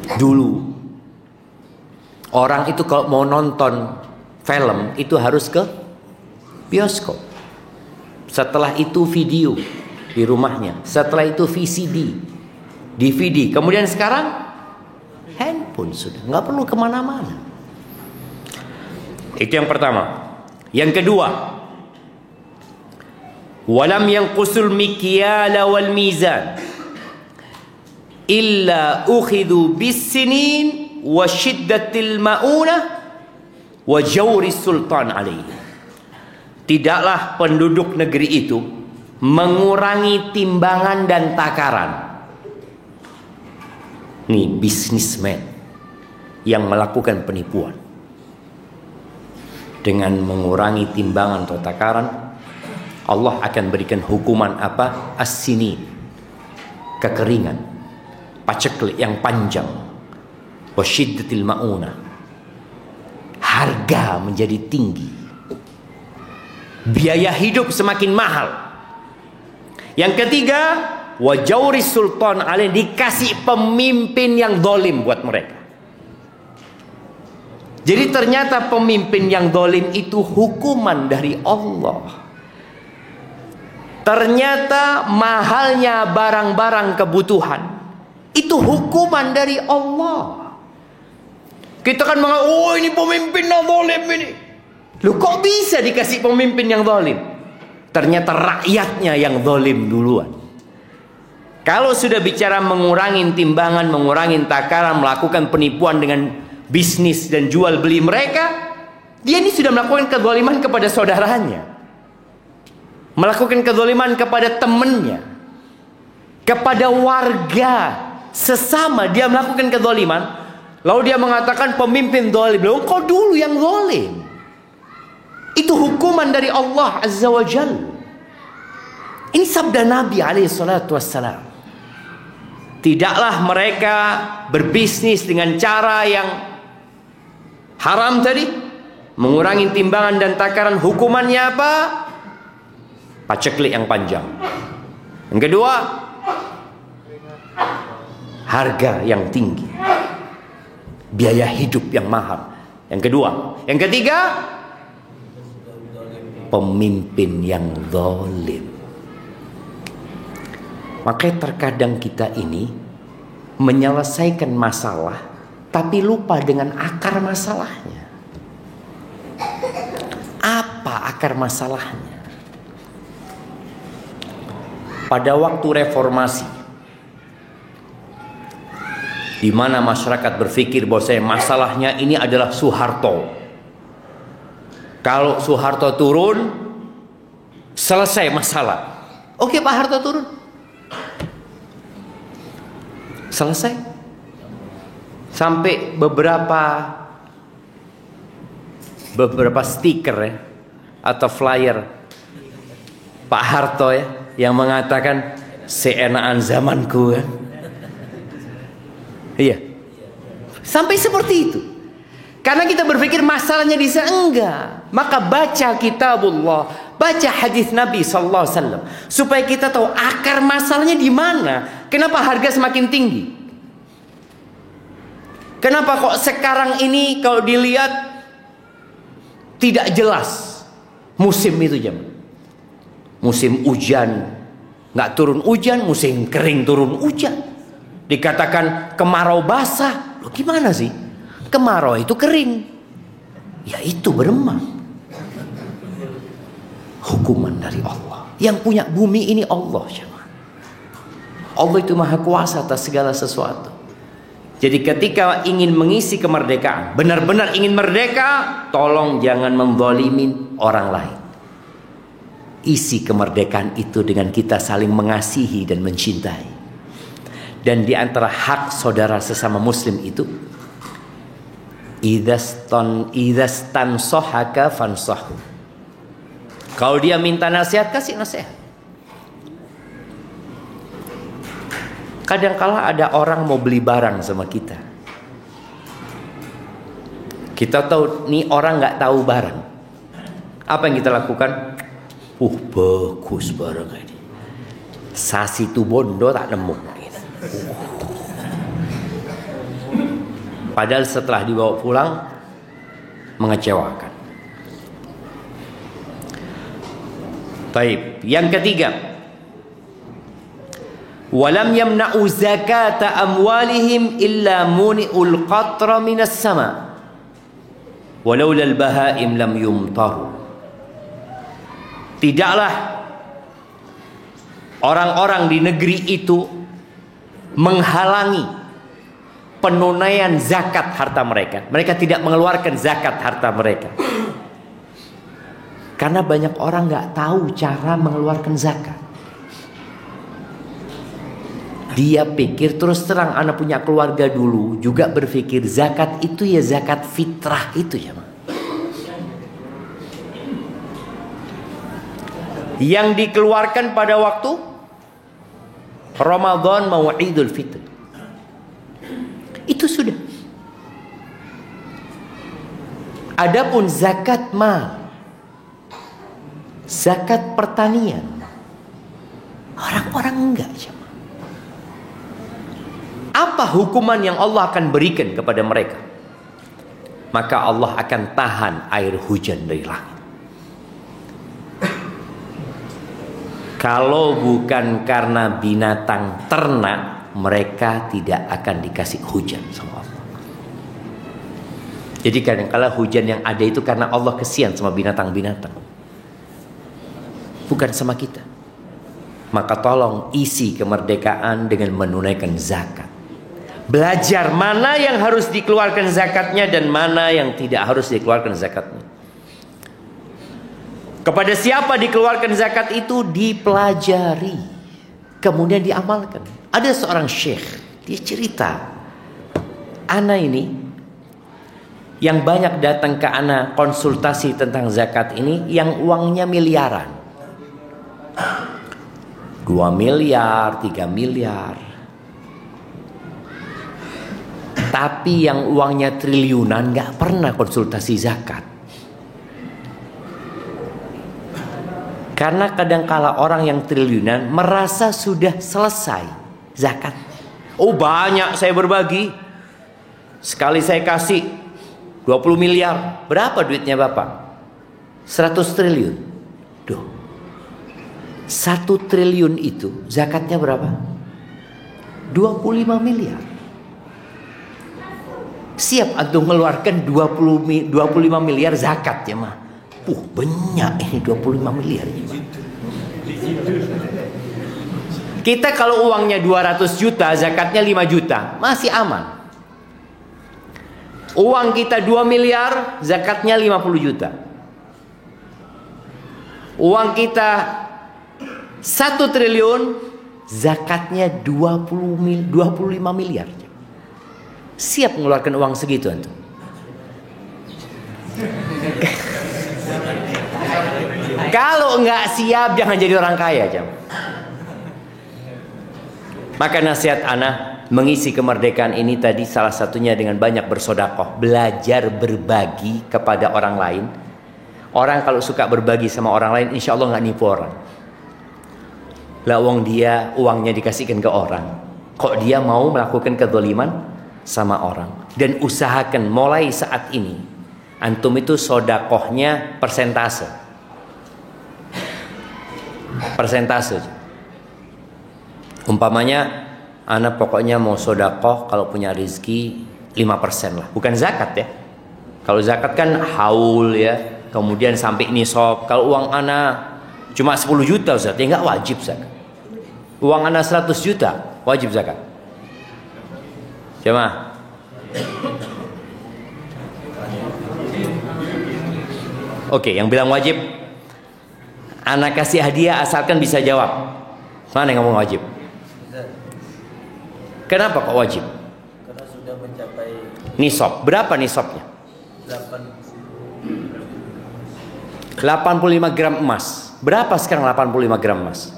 Dulu orang itu kalau mau nonton film itu harus ke bioskop. Setelah itu video di rumahnya. Setelah itu VCD, DVD. Kemudian sekarang handphone sudah, nggak perlu kemana-mana. Itu yang pertama. Yang kedua, walam yanqusul mikyala wal mizan illa ukhidhu bis-sinin wa shiddatil ma'unah wa jawri sultan alaihi. tidaklah penduduk negeri itu mengurangi timbangan dan takaran. Nih bisnismen yang melakukan penipuan dengan mengurangi timbangan atau takaran, Allah akan berikan hukuman apa? As-sinin, kekeringan, paceklik yang panjang, wasyiddatil ma'unah, harga menjadi tinggi, biaya hidup semakin mahal. Yang ketiga, wajauris sultan alaih, dikasih pemimpin yang zalim buat mereka. Jadi ternyata pemimpin yang zalim itu hukuman dari Allah. Ternyata mahalnya barang-barang kebutuhan itu hukuman dari Allah. Kita kan mengatakan, oh ini pemimpin yang zalim ini. Loh, kok bisa dikasih pemimpin yang zalim? Ternyata rakyatnya yang zalim duluan. Kalau sudah bicara mengurangi timbangan, mengurangi takaran, melakukan penipuan dengan bisnis dan jual beli mereka, dia ini sudah melakukan kezaliman kepada saudaranya, melakukan kezaliman kepada temannya, kepada warga sesama. Dia melakukan kezaliman, lalu dia mengatakan pemimpin zalim. Loh, kau dulu yang zalim. Itu hukuman dari Allah Azza wa Jalla. Ini sabda Nabi alaihi salatu wassalam. Tidaklah mereka berbisnis dengan cara yang haram tadi, mengurangi timbangan dan takaran. Hukumannya apa? Paceklik yang panjang. Yang kedua, harga yang tinggi, biaya hidup yang mahal. Yang kedua. Yang ketiga, pemimpin yang zalim. Makanya terkadang kita ini menyelesaikan masalah tapi lupa dengan akar masalahnya. Apa akar masalahnya? Pada waktu reformasi, di mana masyarakat berpikir bahwa masalahnya ini adalah Soeharto. Kalau Soeharto turun, selesai masalah. Oke, Pak Harto turun, selesai. Sampai beberapa stiker ya, atau flyer Pak Harto ya, yang mengatakan seenakan zamanku kan. Iya, sampai seperti itu. Karena kita berpikir masalahnya di sana, enggak. Maka baca kitabullah, baca hadis Nabi sallallahu alaihi wasallam, supaya kita tahu akar masalahnya di mana. Kenapa harga semakin tinggi? Kenapa kok sekarang ini kalau dilihat tidak jelas musim itu jam. Musim hujan nggak turun hujan, musim kering turun hujan. Dikatakan kemarau basah. Loh, gimana sih? Kemarau itu kering, ya itu beremang. Hukuman dari Allah. Yang punya bumi ini Allah. Allah itu maha kuasa atas segala sesuatu. Jadi ketika ingin mengisi kemerdekaan, benar-benar ingin merdeka, tolong jangan menzalimin orang lain. Isi kemerdekaan itu dengan kita saling mengasihi dan mencintai. Dan di antara hak saudara sesama muslim itu, idastan sohaka fansohu. Kalau dia minta nasihat, kasih nasihat. Kadangkala ada orang mau beli barang sama kita. Kita tahu nih orang nggak tahu barang. Apa yang kita lakukan? Bagus barang ini. Sasi tu bondo tak nemu. Padahal setelah dibawa pulang mengecewakan. Baik, yang ketiga, walam yamna'u zakata amwalihim illa muni'ul qatra minas sama walaula al-bahaim lam yumtaru. Tidaklah orang-orang di negeri itu menghalangi penunaian zakat harta mereka. Mereka tidak mengeluarkan zakat harta mereka. Karena banyak orang nggak tahu cara mengeluarkan zakat. Dia pikir, terus terang anak punya keluarga dulu juga berpikir zakat itu ya zakat fitrah itu ya. Yang dikeluarkan pada waktu Ramadan mau Idul Fitri. Itu sudah. Adapun zakat mal, zakat pertanian, orang-orang enggak. Apa hukuman yang Allah akan berikan kepada mereka? Maka Allah akan tahan air hujan dari langit. Kalau bukan karena binatang ternak, mereka tidak akan dikasih hujan sama Allah. Jadi kadang-kala hujan yang ada itu karena Allah kesian sama binatang-binatang, bukan sama kita. Maka tolong isi kemerdekaan dengan menunaikan zakat. Belajar mana yang harus dikeluarkan zakatnya dan mana yang tidak harus dikeluarkan zakatnya. Kepada siapa dikeluarkan zakat itu dipelajari, kemudian diamalkan. Ada seorang syekh, dia cerita, ana ini yang banyak datang ke ana konsultasi tentang zakat ini, yang uangnya miliaran, 2 miliar, 3 miliar. Tapi yang uangnya triliunan gak pernah konsultasi zakat. Karena kadangkala orang yang triliunan merasa sudah selesai zakat. Oh banyak saya berbagi, sekali saya kasih 20 miliar. Berapa duitnya Bapak? 100 triliun. Duh, 1 triliun itu zakatnya berapa? 25 miliar. Siap antum mengeluarkan 25 miliar zakat ya mah. Banyak ini 25 miliar. Kita kalau uangnya 200 juta, zakatnya 5 juta, masih aman. Uang kita 2 miliar, zakatnya 50 juta. Uang kita 1 triliun, zakatnya 25 miliar. Siap mengeluarkan uang segitu antum? Kalau nggak siap, jangan jadi orang kaya, jam. Maka nasihat ana mengisi kemerdekaan ini tadi salah satunya dengan banyak bersodakoh, belajar berbagi kepada orang lain. Orang kalau suka berbagi sama orang lain, insya Allah nggak nipu orang. Lah uangnya dikasihkan ke orang, kok dia mau melakukan kezaliman sama orang. Dan usahakan mulai saat ini antum itu sodakohnya persentase. Umpamanya anak pokoknya mau sodakoh kalau punya rezeki 5% lah, bukan zakat ya. Kalau zakat kan haul ya, kemudian sampai nisab. Kalau uang anak cuma 10 juta Ustaz, ya nggak wajib zakat. Uang anak 100 juta wajib zakat. Jemaah, oke, yang bilang wajib, anak kasih hadiah asalkan bisa jawab. Mana yang ngomong wajib? Kenapa kok wajib? Karena sudah mencapai nisab. Berapa nisabnya? 85 gram emas. Berapa sekarang 85 gram emas?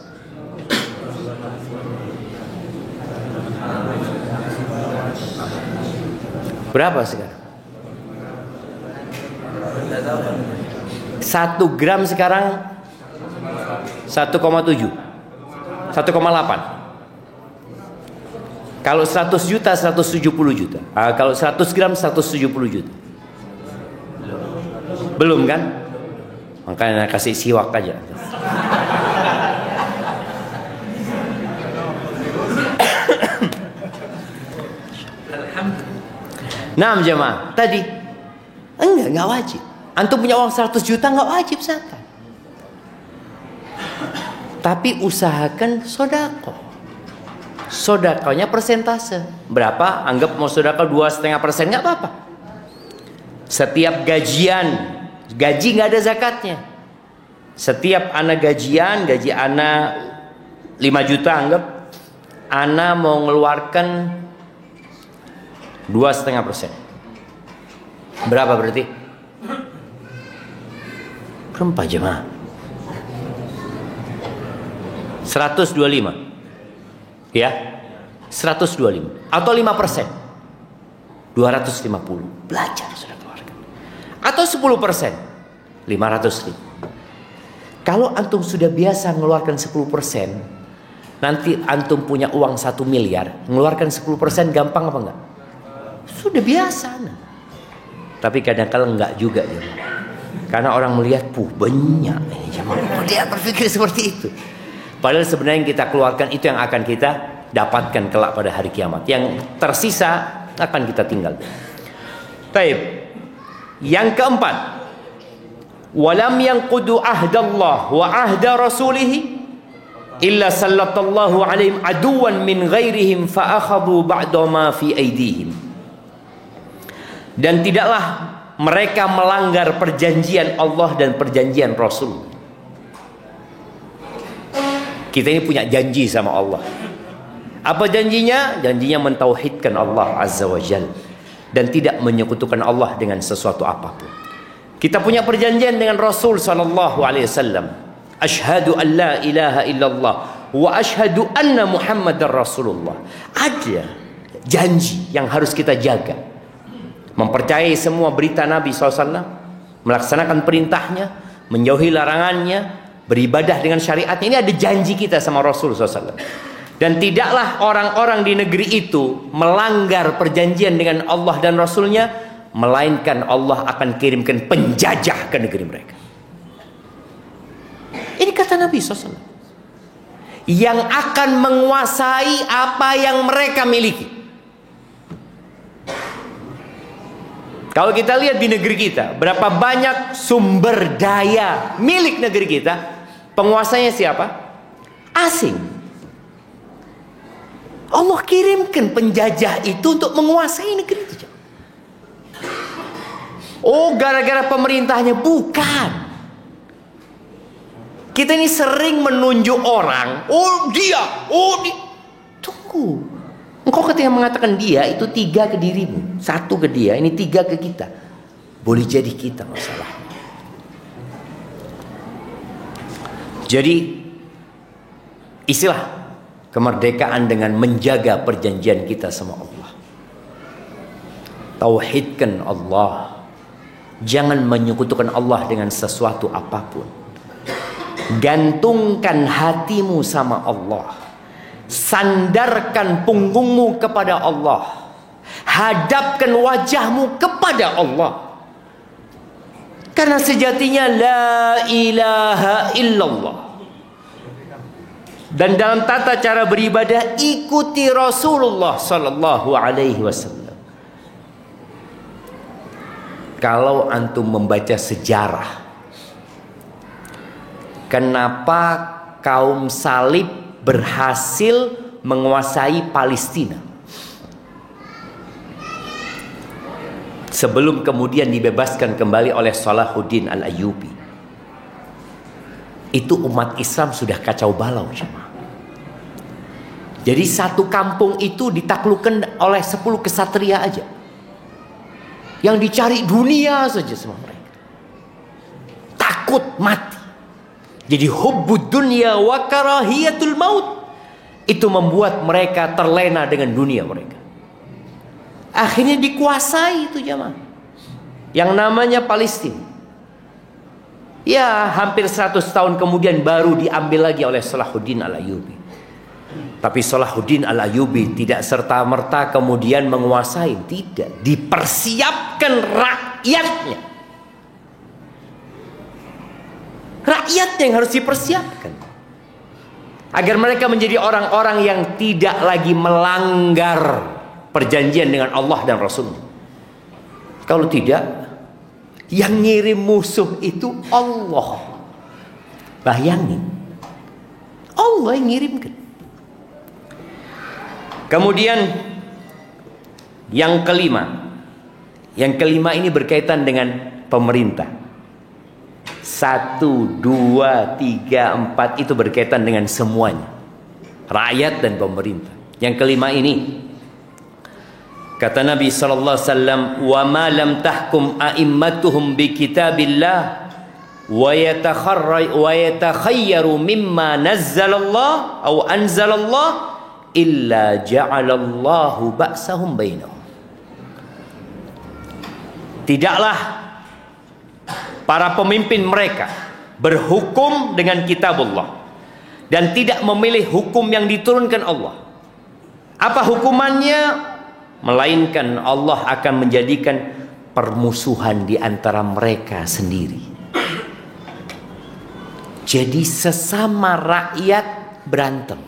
Berapa sekarang? 1 gram sekarang 1,7, 1,8. Kalau 100 juta 170 juta. Kalau 100 gram 170 juta. Belum kan? Makanya kasih siwak aja. Nah jemaah, tadi enggak wajib. Antum punya uang 100 juta enggak wajib zakat. Tapi usahakan sodakoh. Sodakohnya persentase. Berapa? Anggap mau sodakoh 2,5%, enggak apa-apa. Setiap gaji enggak ada zakatnya. Setiap ana gajian, gaji ana 5 juta, anggap ana mau ngeluarkan 2,5%. Berapa berarti? Berapa jemaah? 125. Ya, 125 atau 5%, 250. Belajar sudah keluarkan. Atau 10%, 500.000. Kalau antum sudah biasa mengeluarkan 10%, nanti antum punya uang 1 miliar, mengeluarkan 10% gampang apa enggak? Sudah biasa. Tapi kadang-kadang enggak juga ya. Karena orang melihat banyak ini jemaah. Dia berpikir seperti itu. Padahal sebenarnya yang kita keluarkan itu yang akan kita dapatkan kelak pada hari kiamat. Yang tersisa akan kita tinggal. Baik. Yang keempat, walam yanqudu ahdallah wa ahda rasulih illa sallallahu alaihim aduwan min ghairihim fa akhadhu ba'da ma fi aydihim. Dan tidaklah mereka melanggar perjanjian Allah dan perjanjian Rasul. Kita ini punya janji sama Allah. Apa janjinya? Janjinya mentauhidkan Allah Azza wa Jalla dan tidak menyekutukan Allah dengan sesuatu apapun. Kita punya perjanjian dengan Rasul sallallahu alaihi wasallam. Asyhadu an la ilaha illallah wa asyhadu anna Muhammadar Rasulullah. Ada janji yang harus kita jaga. Mempercayai semua berita Nabi SAW, melaksanakan perintahnya, menjauhi larangannya, beribadah dengan syariatnya. Ini ada janji kita sama Rasul SAW. Dan tidaklah orang-orang di negeri itu melanggar perjanjian dengan Allah dan Rasulnya, melainkan Allah akan kirimkan penjajah ke negeri mereka. Ini kata Nabi SAW, yang akan menguasai apa yang mereka miliki. Kalau kita lihat di negeri kita, berapa banyak sumber daya milik negeri kita, penguasanya siapa? Asing. Allah kirimkan penjajah itu untuk menguasai negeri itu. Oh, gara-gara pemerintahnya? Bukan. Kita ini sering menunjuk orang. Oh dia. Tunggu. Engkau ketika mengatakan dia, itu 3 ke dirimu, 1 ke dia, ini 3 ke kita. Boleh jadi kita masalahnya. Jadi istilah kemerdekaan dengan menjaga perjanjian kita sama Allah. Tauhidkan Allah. Jangan menyekutukan Allah dengan sesuatu apapun. Gantungkan hatimu sama Allah. Sandarkan punggungmu kepada Allah. Hadapkan wajahmu kepada Allah. Karena sejatinya la ilaha illallah. Dan dalam tata cara beribadah, ikuti Rasulullah sallallahu alaihi wasallam. Kalau antum membaca sejarah, kenapa kaum salib berhasil menguasai Palestina sebelum kemudian dibebaskan kembali oleh Salahuddin Al-Ayyubi? Itu umat Islam sudah kacau balau jemaah. Jadi satu kampung itu ditaklukkan oleh 10 kesatria aja, yang dicari dunia saja semua mereka, takut mati. Jadi hubbud dunya wa karahiyatul maut itu membuat mereka terlena dengan dunia mereka. Akhirnya dikuasai itu jemaah yang namanya Palestina. Ya, hampir 100 tahun kemudian baru diambil lagi oleh Salahuddin Al-Ayyubi. Tapi Salahuddin Al-Ayyubi tidak serta-merta kemudian menguasai, tidak. Dipersiapkan rakyatnya. Rakyatnya yang harus dipersiapkan agar mereka menjadi orang-orang yang tidak lagi melanggar perjanjian dengan Allah dan Rasulnya. Kalau tidak, yang ngirim musuh itu Allah. Bayangin, Allah yang ngirimkan. Kemudian yang kelima ini berkaitan dengan pemerintah. 1, 2, 3, 4 itu berkaitan dengan semuanya. Rakyat dan pemerintah. Yang kelima ini, kata Nabi sallallahu alaihi wasallam, "Wa ma lam tahkum a'immatuhum bi kitabillah wa yatakhayyaru mimma nazzalallah aw anzalallah illa ja'alallahu ba'sahum bainahum." Tidaklah para pemimpin mereka berhukum dengan kitabullah dan tidak memilih hukum yang diturunkan Allah. Apa hukumannya? Melainkan Allah akan menjadikan permusuhan di antara mereka sendiri. Jadi sesama rakyat berantem,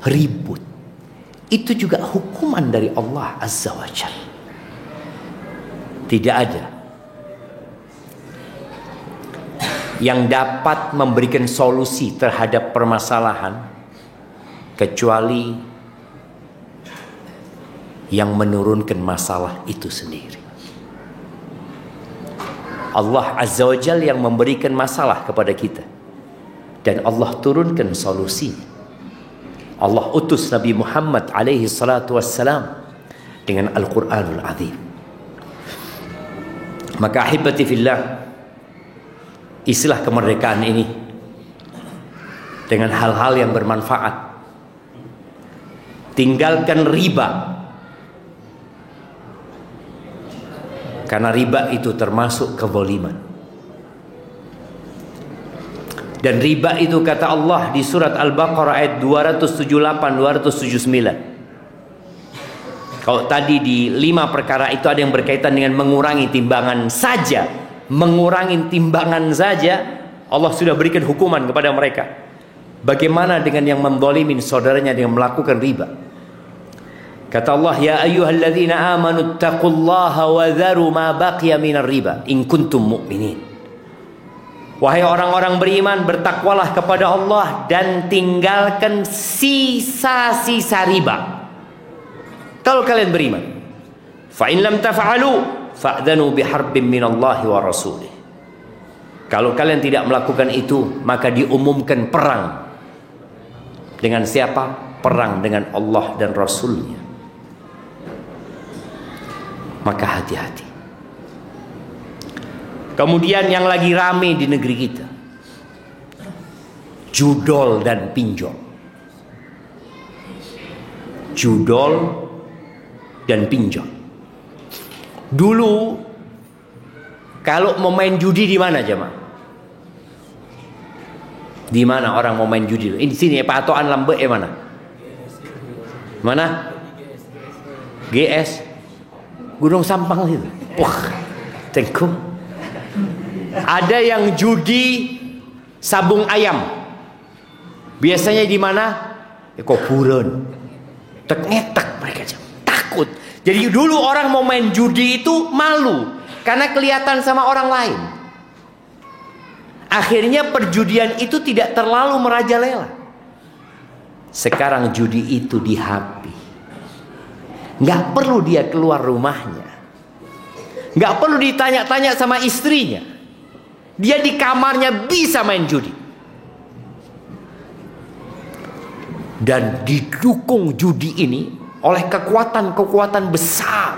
ribut. Itu juga hukuman dari Allah Azza wa Jalla. Tidak ada yang dapat memberikan solusi terhadap permasalahan kecuali yang menurunkan masalah itu sendiri. Allah Azza wa Jalla yang memberikan masalah kepada kita dan Allah turunkan solusinya. Allah utus Nabi Muhammad alaihi salatu wassalam dengan Al-Quranul Azim. Maka ahibati fillah, istilah kemerdekaan ini dengan hal-hal yang bermanfaat. Tinggalkan riba, karena riba itu termasuk kezaliman. Dan riba itu kata Allah di surat Al-Baqarah ayat 278-279. Kalau tadi di 5 perkara itu ada yang berkaitan dengan mengurangi timbangan saja. Mengurangi timbangan saja Allah sudah berikan hukuman kepada mereka. Bagaimana dengan yang menzalimin saudaranya dengan melakukan riba? Kata Allah, ya ayyuhalladzina amanu taqullaha wa dharu ma baqiya minar riba in kuntum mu'minin. Wahai orang-orang beriman, bertakwalah kepada Allah dan tinggalkan sisa-sisa riba. Kalau kalian beriman. Fa in lam taf'alu fa'dhanu biharbin minallahi wa rasulih. Kalau kalian tidak melakukan itu, maka diumumkan perang. Dengan siapa? Perang dengan Allah dan Rasulnya. Maka hati-hati. Kemudian yang lagi rame di negeri kita, judol dan pinjol. Judol dan pinjol. Dulu kalau mau main judi di mana jemaah? Di mana orang mau main judi? Ini sini Pak Atoan Lambe mana? Mana? GS Gunung Sampang itu. Wah, tengkum. Ada yang judi sabung ayam. Biasanya di mana? Kuburan. Tek-ngetek mereka takut. Jadi dulu orang mau main judi itu malu karena kelihatan sama orang lain. Akhirnya perjudian itu tidak terlalu merajalela. Sekarang judi itu di HP. Nggak perlu dia keluar rumahnya. Nggak perlu ditanya-tanya sama istrinya. Dia di kamarnya bisa main judi. Dan didukung judi ini oleh kekuatan-kekuatan besar.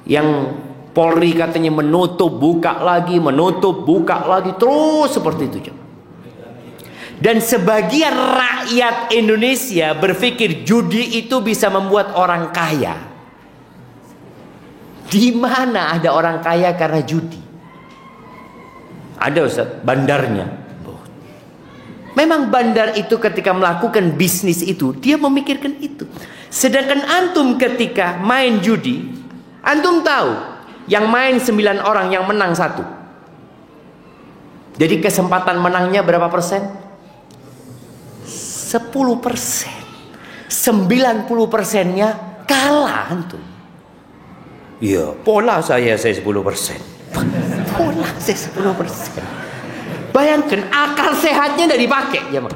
Yang Polri katanya menutup, buka lagi, menutup, buka lagi. Terus seperti itu. Dan sebagian rakyat Indonesia berpikir judi itu bisa membuat orang kaya. Di mana ada orang kaya karena judi? Ada Ustaz, bandarnya. Memang bandar itu ketika melakukan bisnis itu, dia memikirkan itu. Sedangkan antum ketika main judi, antum tahu, yang main 9 orang, yang menang 1. Jadi kesempatan menangnya berapa persen? 10%. 90%-nya kalah antum. Iya, pola saya 10%. Pola saya 10%. Bayangkan akal sehatnya tidak dipakai, ya, Mak.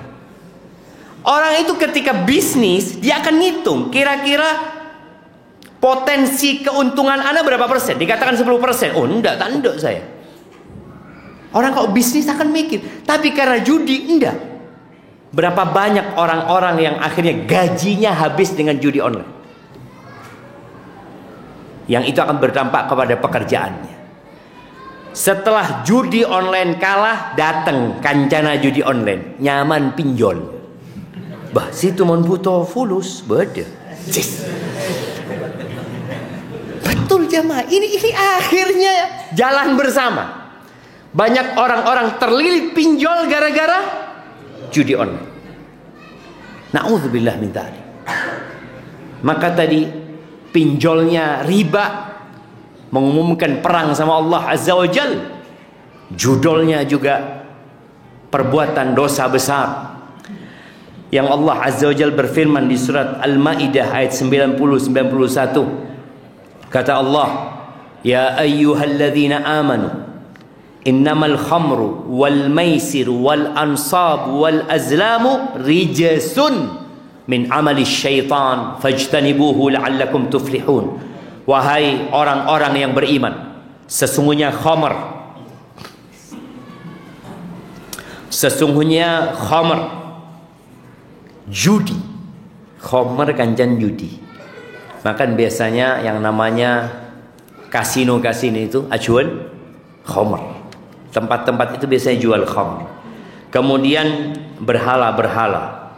Orang itu ketika bisnis dia akan ngitung kira-kira potensi keuntungan Anda berapa persen? Dikatakan 10%. Oh, enggak, tak enggak saya. Orang kalau bisnis akan mikir. Tapi karena judi, enggak. Berapa banyak orang-orang yang akhirnya gajinya habis dengan judi online. Yang itu akan berdampak kepada pekerjaannya. Setelah judi online kalah, datang kancana judi online. Nyaman pinjol. Bah, situ mon butuh fulus. Beda. Betul jamaah. Ini akhirnya jalan bersama. Banyak orang-orang terlilit pinjol gara-gara judi online. Na'udzubillah min dzalik. Maka tadi pinjolnya riba, mengumumkan perang sama Allah Azza wa Jal. Judulnya juga perbuatan dosa besar. Yang Allah Azza wa Jal berfirman di surat Al-Maidah ayat 90-91. Kata Allah, ya ayyuhalladzina amanu innamal khamru wal maisir wal ansab wal azlamu rijsun min amali syaitan fajtanibuhu la'allakum tuflihun. Wahai orang-orang yang beriman, sesungguhnya khamr, judi, khamr kancan judi. Makan biasanya yang namanya kasino-kasino itu acuan khamr. Tempat-tempat itu biasanya jual khamr. Kemudian berhala-berhala,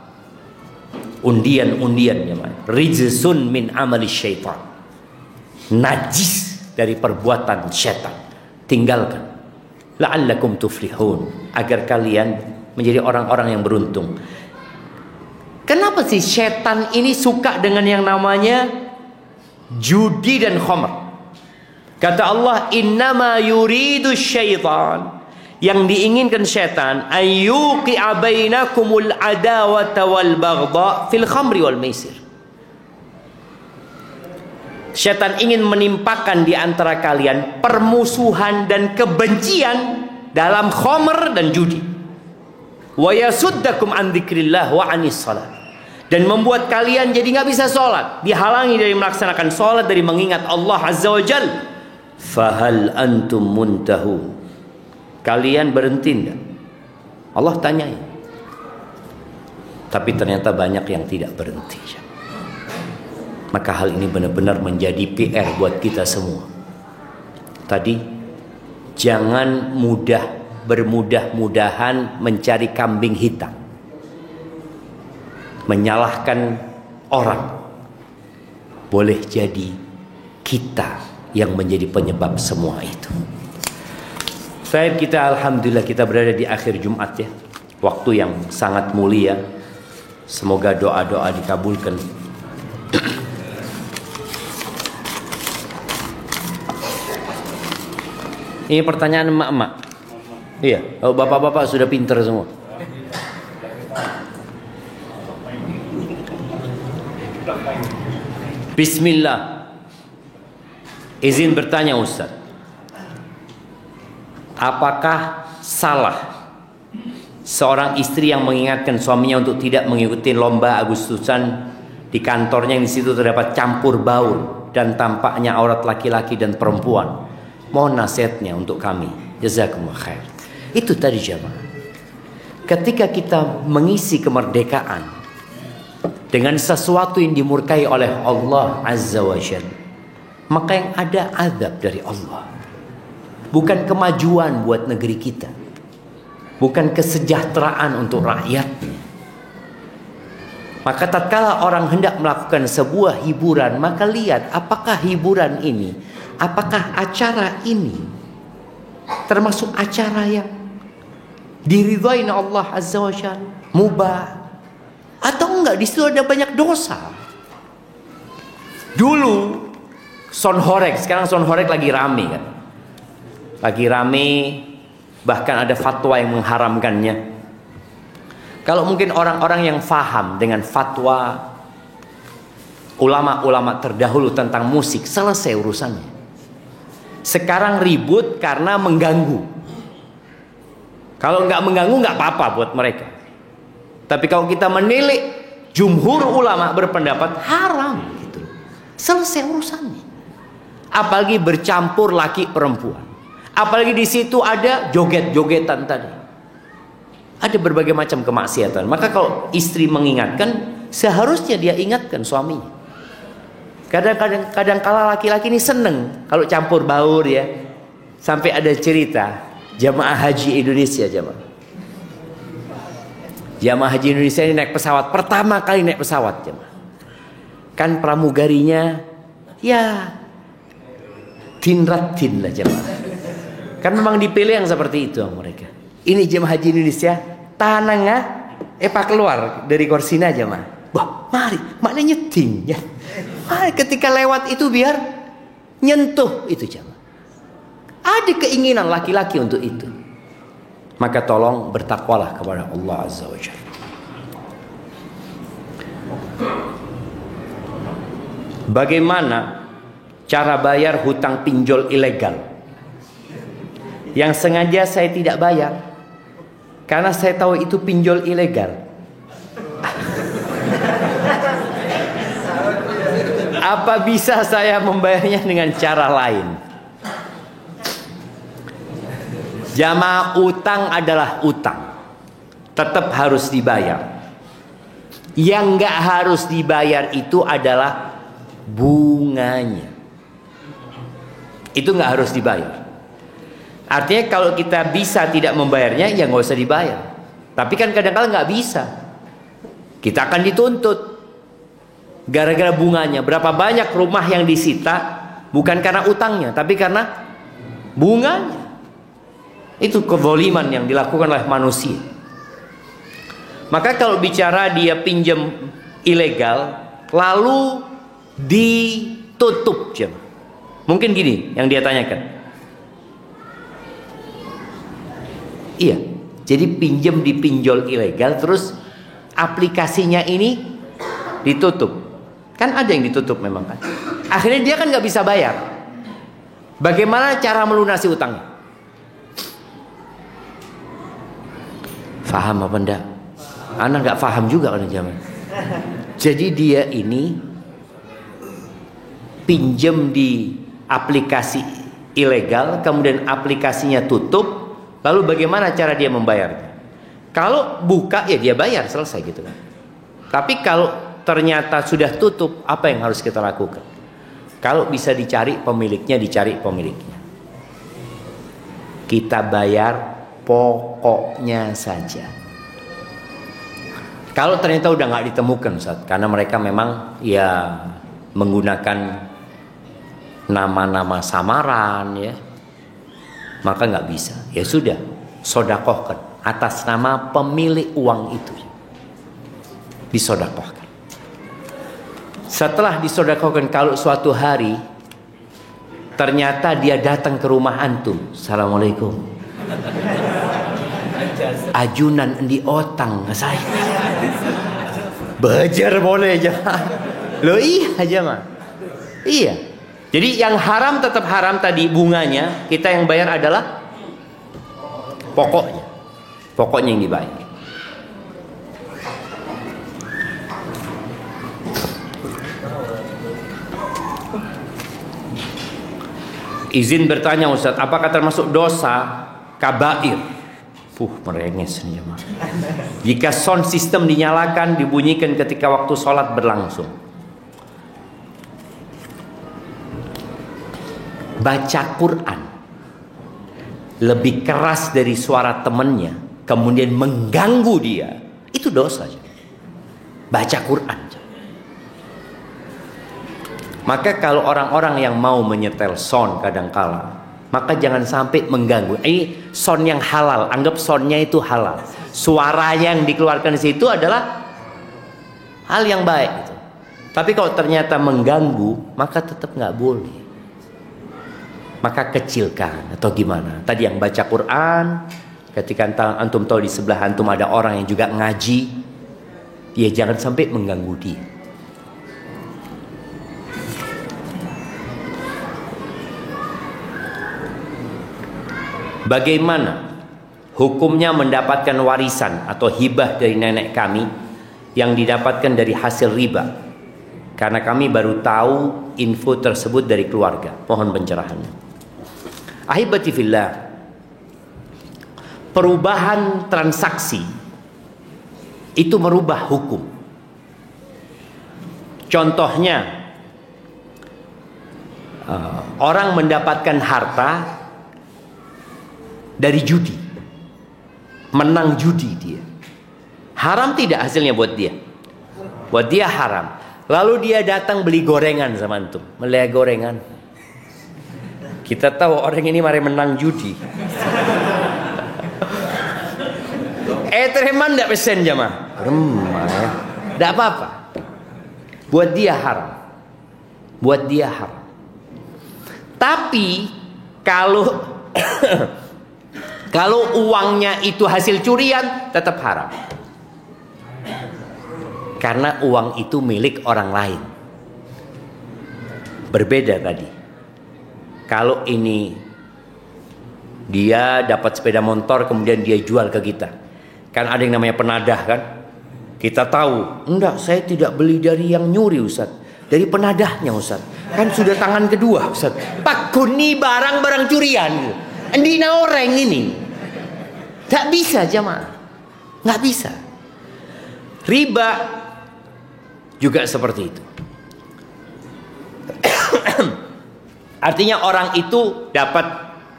undian-undian ya, rijsun min amali syaitan. Najis dari perbuatan syaitan. Tinggalkan. La'allakum tuflihun, agar kalian menjadi orang-orang yang beruntung. Kenapa sih syaitan ini suka dengan yang namanya judi dan khamr? Kata Allah, innama yuridu syaitan, yang diinginkan syaitan, ayyuqi'a bainakumul adawata wal baghdha fil khamri wal maisir. Syaitan ingin menimpakan di antara kalian permusuhan dan kebencian dalam khamr dan judi. Wa yasuddakum an dzikrillah wa anis salat. Dan membuat kalian jadi nggak bisa sholat, dihalangi dari melaksanakan sholat, dari mengingat Allah Azza wa Jal. Fahal antum muntahun, kalian berhenti enggak? Allah tanyai. Tapi ternyata banyak yang tidak berhenti. Maka hal ini benar-benar menjadi PR buat kita semua. Tadi, jangan bermudah-mudahan mencari kambing hitam, menyalahkan orang. Boleh jadi kita yang menjadi penyebab semua itu. Kita alhamdulillah kita berada di akhir Jumat ya. Waktu yang sangat mulia. Semoga doa-doa dikabulkan. Ini pertanyaan emak-emak. Iya, oh, bapak-bapak sudah pintar semua. Bismillah. Izin bertanya Ustaz, apakah salah seorang istri yang mengingatkan suaminya untuk tidak mengikuti lomba Agustusan di kantornya yang di situ terdapat campur baur dan tampaknya aurat laki-laki dan perempuan? Mohon nasihatnya untuk kami. Jazakumullah khair. Itu tadi jamaah. Ketika kita mengisi kemerdekaan dengan sesuatu yang dimurkai oleh Allah Azza wa Jalla, maka yang ada azab dari Allah. Bukan kemajuan buat negeri kita, bukan kesejahteraan untuk rakyatnya. Maka tatkala orang hendak melakukan sebuah hiburan, maka lihat apakah hiburan ini, apakah acara ini termasuk acara yang diridhai Allah Azza wa Jalla, mubah, atau enggak. Di situ ada banyak dosa. Dulu Sonhorek, sekarang Sonhorek lagi rame kan, lagi rame, bahkan ada fatwa yang mengharamkannya. Kalau mungkin orang-orang yang faham dengan fatwa ulama-ulama terdahulu tentang musik, selesai urusannya. Sekarang ribut karena mengganggu. Kalau nggak mengganggu nggak apa-apa buat mereka. Tapi kalau kita menilik, jumhur ulama berpendapat haram gitu. Selesai urusannya. Apalagi bercampur laki perempuan, Apalagi di situ ada joget-jogetan tadi. Ada berbagai macam kemaksiatan. Maka kalau istri mengingatkan, seharusnya dia ingatkan suaminya. Kadang kala laki-laki ini seneng kalau campur baur ya. Sampai ada cerita jamaah haji Indonesia, Jamaah haji Indonesia ini naik pesawat, pertama kali naik pesawat, jemaah. Kan pramugarinya ya tinratin lah, jemaah. Kan memang dipilih yang seperti itu mereka. Ini jemaah haji Indonesia, tanangnya pak keluar dari korsina, jemaah. Wah, mari, maknanya nyeting ya. Mari ketika lewat itu biar nyentuh itu, jemaah. Ada keinginan laki-laki untuk itu. Maka tolong bertakwalah kepada Allah Azza wa Jalla. Bagaimana cara bayar hutang pinjol ilegal? Yang sengaja saya tidak bayar karena saya tahu itu pinjol ilegal. Apa bisa saya membayarnya dengan cara lain? Jamaah, utang adalah utang, tetap harus dibayar. Yang nggak harus dibayar itu adalah bunganya. Itu nggak harus dibayar. Artinya kalau kita bisa tidak membayarnya, ya nggak usah dibayar. Tapi kan kadang-kadang nggak bisa, kita akan dituntut gara-gara bunganya. Berapa banyak rumah yang disita bukan karena utangnya, tapi karena bunganya. Itu kezaliman yang dilakukan oleh manusia. Maka kalau bicara dia pinjam ilegal lalu ditutup, mungkin gini yang dia tanyakan. Iya, jadi pinjam di pinjol ilegal terus aplikasinya ini ditutup. Kan ada yang ditutup memang kan. Akhirnya dia kan nggak bisa bayar. Bagaimana cara melunasi utangnya? Faham apa enggak? Anak nggak faham juga kan zaman. Jadi dia ini pinjam di aplikasi ilegal, kemudian aplikasinya tutup, lalu bagaimana cara dia membayarnya? Kalau buka ya dia bayar, selesai gitu kan. Tapi kalau ternyata sudah tutup, apa yang harus kita lakukan? Kalau bisa dicari pemiliknya, dicari pemiliknya. Kita bayar pokoknya saja. Kalau ternyata udah nggak ditemukan, Ustaz, karena mereka memang ya menggunakan nama-nama samaran ya, maka nggak bisa. Ya sudah, sodakohkan atas nama pemilik uang itu, disodakohkan. Setelah disodakohkan, kalau suatu hari ternyata dia datang ke rumah antum, assalamualaikum, ajunan di otang saya. Bejar boleh aja. Loh iya aja mah. Iya. Jadi yang haram tetap haram tadi bunganya, kita yang bayar adalah pokoknya. Pokoknya yang dibayar. Izin bertanya Ustaz, apakah termasuk dosa kabair? Merenges nih jemaah. Jika sound system dinyalakan, dibunyikan ketika waktu sholat berlangsung. Baca Quran lebih keras dari suara temannya, kemudian mengganggu dia, itu dosa. Baca Quran. Maka kalau orang-orang yang mau menyetel sound kadangkala, maka jangan sampai mengganggu. Ini sound yang halal, anggap soundnya itu halal. Suara yang dikeluarkan di situ adalah hal yang baik. Gitu. Tapi kalau ternyata mengganggu, maka tetap nggak boleh. Maka kecilkan atau gimana? Tadi yang baca Quran, ketika antum tahu di sebelah antum ada orang yang juga ngaji, ya jangan sampai mengganggu dia. Bagaimana hukumnya mendapatkan warisan atau hibah dari nenek kami yang didapatkan dari hasil riba? Karena kami baru tahu info tersebut dari keluarga. Mohon pencerahannya. Ahibati fillah, perubahan transaksi itu merubah hukum. Contohnya, orang mendapatkan harta dari judi, menang judi dia. Haram tidak hasilnya buat dia? Buat dia haram. Lalu dia datang beli gorengan sama antum, beli gorengan. Kita tahu orang ini mari menang judi. Tereman tidak pesen jamaah. Remah ya. Tidak apa-apa. Buat dia haram. Buat dia haram. Tapi kalau kalau uangnya itu hasil curian, tetap haram. Karena uang itu milik orang lain. Berbeda tadi. Kalau ini dia dapat sepeda motor kemudian dia jual ke kita. Kan ada yang namanya penadah kan? Kita tahu, enggak, saya tidak beli dari yang nyuri Ustaz, dari penadahnya Ustaz. Kan sudah tangan kedua Ustaz. Pak Kuni barang-barang curian. Endina orang ini. Tak bisa jamaah. Nggak bisa. Riba juga seperti itu. Artinya orang itu dapat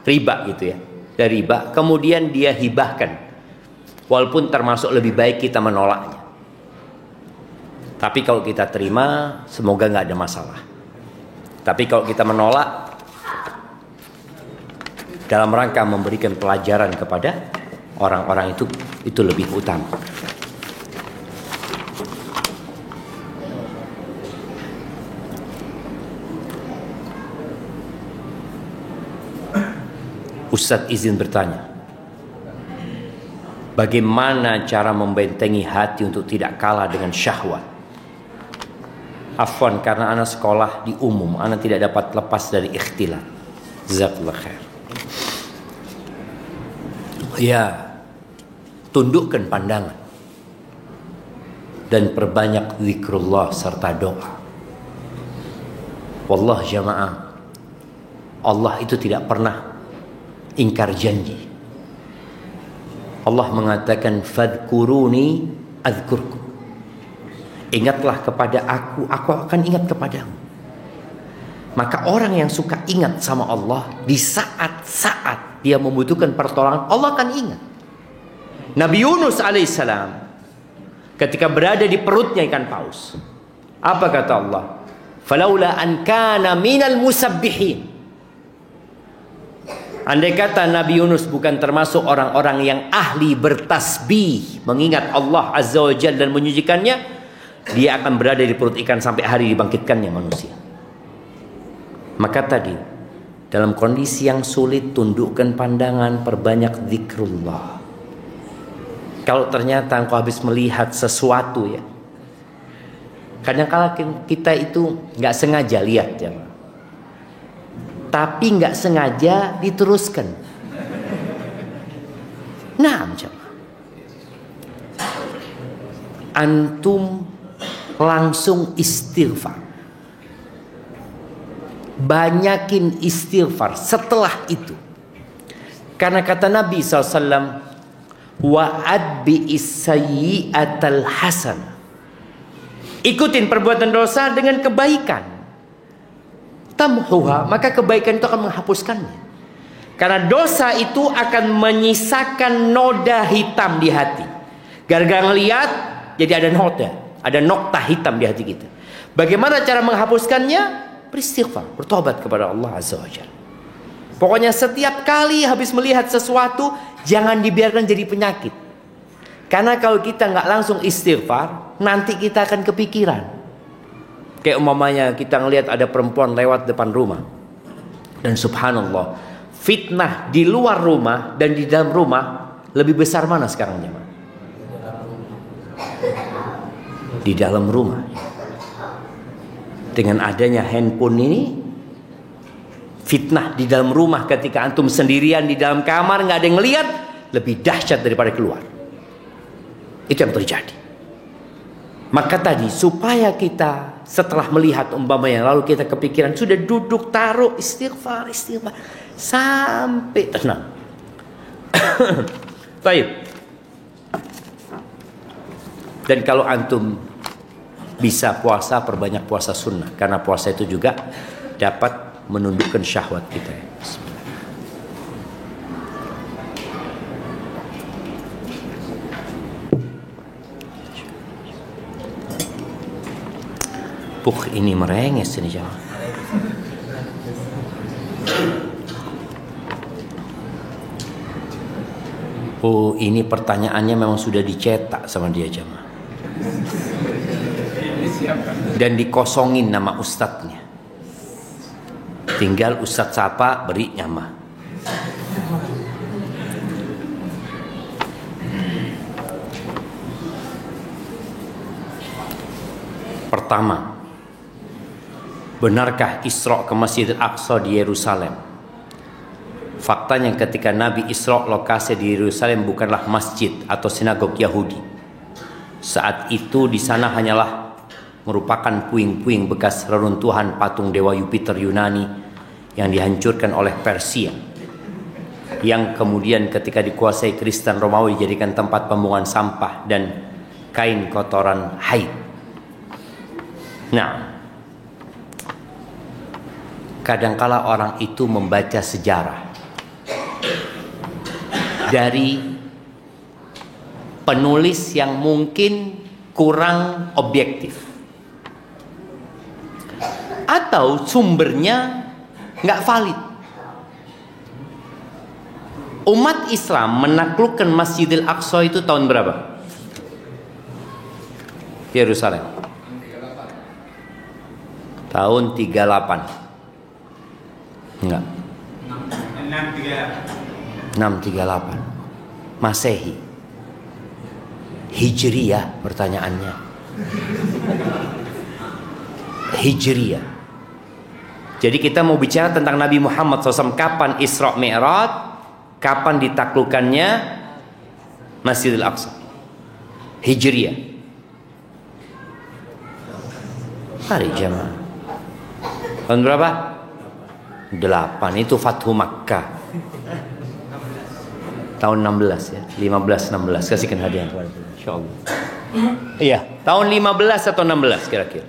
riba gitu ya. Dari riba, kemudian dia hibahkan. Walaupun termasuk lebih baik kita menolaknya. Tapi kalau kita terima, semoga nggak ada masalah. Tapi kalau kita menolak, dalam rangka memberikan pelajaran kepada orang-orang itu lebih utama. Ustadz izin bertanya, bagaimana cara membentengi hati untuk tidak kalah dengan syahwat? Afwan, karena anak sekolah di umum, anak tidak dapat lepas dari ikhtilat. Jazakallah khair. Ya, tundukkan pandangan dan perbanyak zikrullah serta doa. Wallah jamaah, Allah itu tidak pernah ingkar janji. Allah mengatakan fadkuruni adzkurkum. Ingatlah kepada aku akan ingat kepadamu. Maka orang yang suka ingat sama Allah, di saat-saat dia membutuhkan pertolongan, Allah akan ingat. Nabi Yunus alaihissalam ketika berada di perutnya ikan paus, apa kata Allah? Falaula an kana minal musabbihin. Andai kata Nabi Yunus bukan termasuk orang-orang yang ahli bertasbih, mengingat Allah Azza wa Jalla dan menyucikannya, dia akan berada di perut ikan sampai hari dibangkitkannya manusia. Maka tadi, dalam kondisi yang sulit, tundukkan pandangan, perbanyak zikrullah. Kalau ternyata engkau habis melihat sesuatu ya, kadang-kala kita itu nggak sengaja lihat ya, tapi nggak sengaja diteruskan. Nah, antum langsung istighfar, banyakin istighfar setelah itu. Karena kata Nabi SAW, wa'ad bi'is sayyi'atal hasan, ikutin perbuatan dosa dengan kebaikan, tamhuha, maka kebaikan itu akan menghapuskannya. Karena dosa itu akan menyisakan noda hitam di hati. Gara-gara ngeliat, jadi ada noda, ada nokta hitam di hati kita. Bagaimana cara menghapuskannya? Beristighfar, bertobat kepada Allah Azza wa Jalla. Pokoknya setiap kali habis melihat sesuatu, jangan dibiarkan jadi penyakit. Karena kalau kita nggak langsung istighfar, nanti kita akan kepikiran. Kayak umpamanya kita ngelihat ada perempuan lewat depan rumah, dan subhanallah, fitnah di luar rumah dan di dalam rumah lebih besar mana sekarang jemaah? Di dalam rumah. Dengan adanya handphone ini, fitnah di dalam rumah ketika antum sendirian di dalam kamar nggak ada yang ngelihat, lebih dahsyat daripada keluar. Itu yang terjadi. Maka tadi supaya kita setelah melihat umpamanya lalu kita kepikiran sudah duduk taruh istighfar sampai tenang. Baik. Dan kalau antum bisa puasa, perbanyak puasa sunnah, karena puasa itu juga dapat menundukkan syahwat kita. Ini merenges ini jemaah. Oh, ini pertanyaannya memang sudah dicetak sama dia jemaah. Dan dikosongin nama ustadznya. Tinggal ustadz siapa beri nama. Pertama, benarkah Isra ke Masjidil Aqsa di Yerusalem? Faktanya ketika Nabi Isra lokasi di Yerusalem bukanlah masjid atau sinagog Yahudi. Saat itu di sana hanyalah merupakan puing-puing bekas reruntuhan patung dewa Jupiter Yunani yang dihancurkan oleh Persia, yang kemudian ketika dikuasai Kristen Romawi dijadikan tempat pembuangan sampah dan kain kotoran haid. Nah, kadangkala orang itu membaca sejarah dari penulis yang mungkin kurang objektif atau sumbernya nggak valid. Umat Islam menaklukkan Masjidil Aqsa itu tahun berapa? Yerusalem. Tahun 38. Enggak. 638. Masehi. Hijriyah pertanyaannya. Hijriyah. Jadi kita mau bicara tentang Nabi Muhammad SAW. Kapan Isra Mi'raj? Kapan ditaklukkannya Masjidil Aqsa? Hijriyah. Hari jamaah. Tahun berapa? 8. Itu Fathu Makkah. Tahun 16 ya. 15-16. Kasihkan hadiah kepada kita. InsyaAllah. Iya. Tahun 15 atau 16 kira-kira.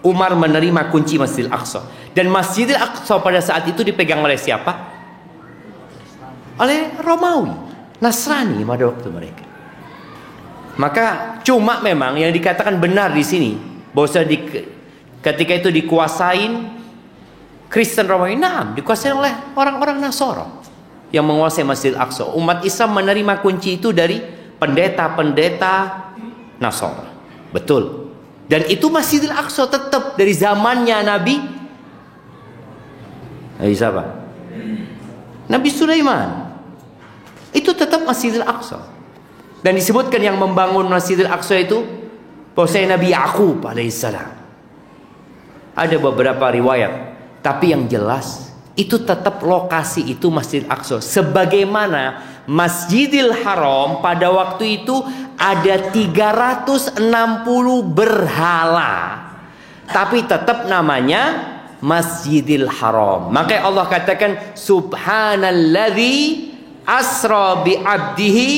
Umar menerima kunci Masjidil Aqsa. Dan Masjidil Aqsa pada saat itu dipegang oleh siapa? Oleh Romawi, Nasrani pada waktu mereka. Maka cuma memang yang dikatakan benar di sini bahwa ketika itu dikuasain Kristen Romawi, dikuasai oleh orang-orang Nasoro yang menguasai Masjidil Aqsa. Umat Islam menerima kunci itu dari pendeta-pendeta Nasoro. Betul. Dan itu Masjidil Aqsa tetap dari zamannya Nabi siapa? Nabi Sulaiman. Itu tetap Masjidil Aqsa. Dan disebutkan yang membangun Masjidil Aqsa itu bahwasanya Nabi Yakub alaihissalam. Ada beberapa riwayat, tapi yang jelas itu tetap lokasi itu Masjidil Aqsa. Sebagaimana Masjidil Haram pada waktu itu ada 360 berhala, tapi tetap namanya Masjidil Haram. Maka Allah katakan subhanalladzi asra bi 'abdihi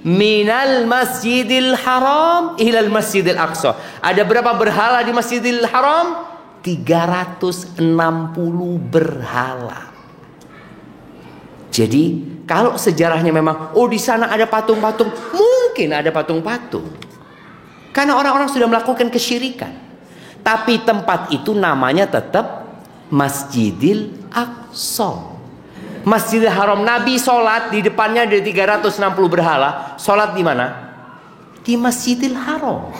minal Masjidil Haram ilal Masjidil Aqsa. Ada berapa berhala di Masjidil Haram? 360 berhala. Jadi kalau sejarahnya memang di sana ada patung-patung, mungkin ada patung-patung. Karena orang-orang sudah melakukan kesyirikan. Tapi tempat itu namanya tetap Masjidil Aqsa. Masjidil Haram, Nabi sholat di depannya ada 360 berhala. Sholat di mana? Di Masjidil Haram.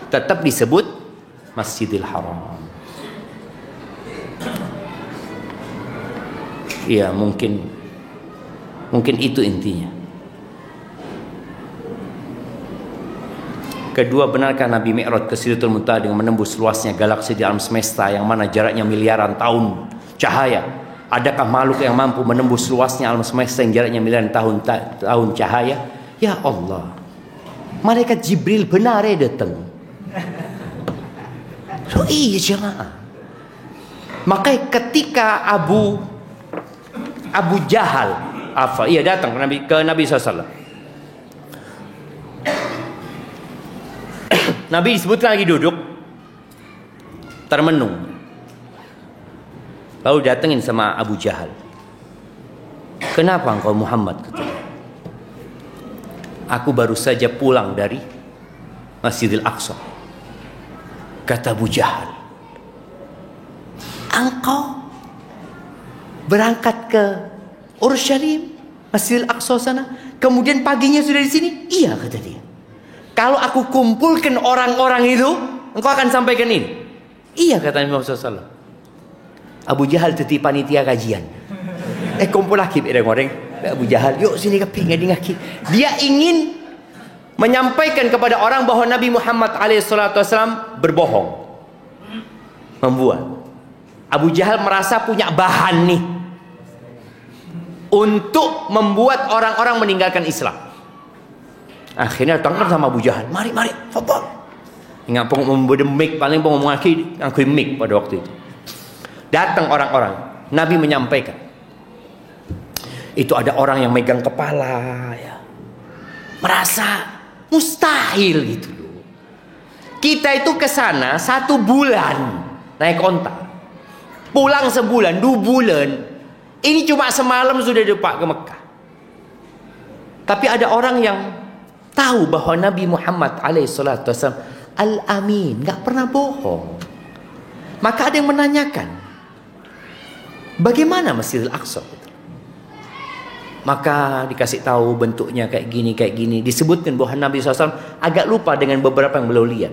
Tetap disebut Masjidil Haram. Iya, mungkin itu intinya. Kedua, benarkah Nabi Mi'raj ke Sidratul Muntaha dengan menembus luasnya galaksi di alam semesta yang mana jaraknya miliaran tahun cahaya? Adakah makhluk yang mampu menembus luasnya alam semesta yang jaraknya miliaran tahun cahaya? Ya Allah. Malaikat Jibril benar datang. So iya jemaah. Makanya ketika Abu Jahal datang ke Nabi SAW. Nabi disebutkan lagi duduk termenung. Lalu datengin sama Abu Jahal. Kenapa engkau Muhammad? Katanya. Aku baru saja pulang dari Masjidil Aqsa. Kata Abu Jahal, engkau berangkat ke Urushalim, Masjidil Aqsa sana, kemudian paginya sudah di sini? Iya, kata dia. Kalau aku kumpulkan orang-orang itu, engkau akan sampaikan ini. Iya, kata Nabi Muhammad SAW. Abu Jahal teti panitia kajian. Kumpul lagi orang-orang. Abu Jahal, yuk sini ke pinggir ngaki. Dia ingin menyampaikan kepada orang bahwa Nabi Muhammad SAW berbohong, membuat. Abu Jahal merasa punya bahan nih untuk membuat orang-orang meninggalkan Islam. Akhirnya datang sama Abu Jahal, mari, fadhal. Ingat membuat mic, paling ngomong lagi, ngakui mic pada waktu itu. Datang orang-orang, Nabi menyampaikan. Itu ada orang yang megang kepala, ya. Merasa mustahil gitu loh. Kita itu ke sana 1 bulan naik onta. Pulang sebulan, 2 bulan. Ini cuma semalam sudah depak ke Mekah. Tapi ada orang yang tahu bahwa Nabi Muhammad SAW Al-Amin, gak pernah bohong. Maka ada yang menanyakan, bagaimana Masjidil Aqsa? Maka dikasih tahu bentuknya kayak gini. Disebutkan bahwa Nabi SAW agak lupa dengan beberapa yang beliau lihat.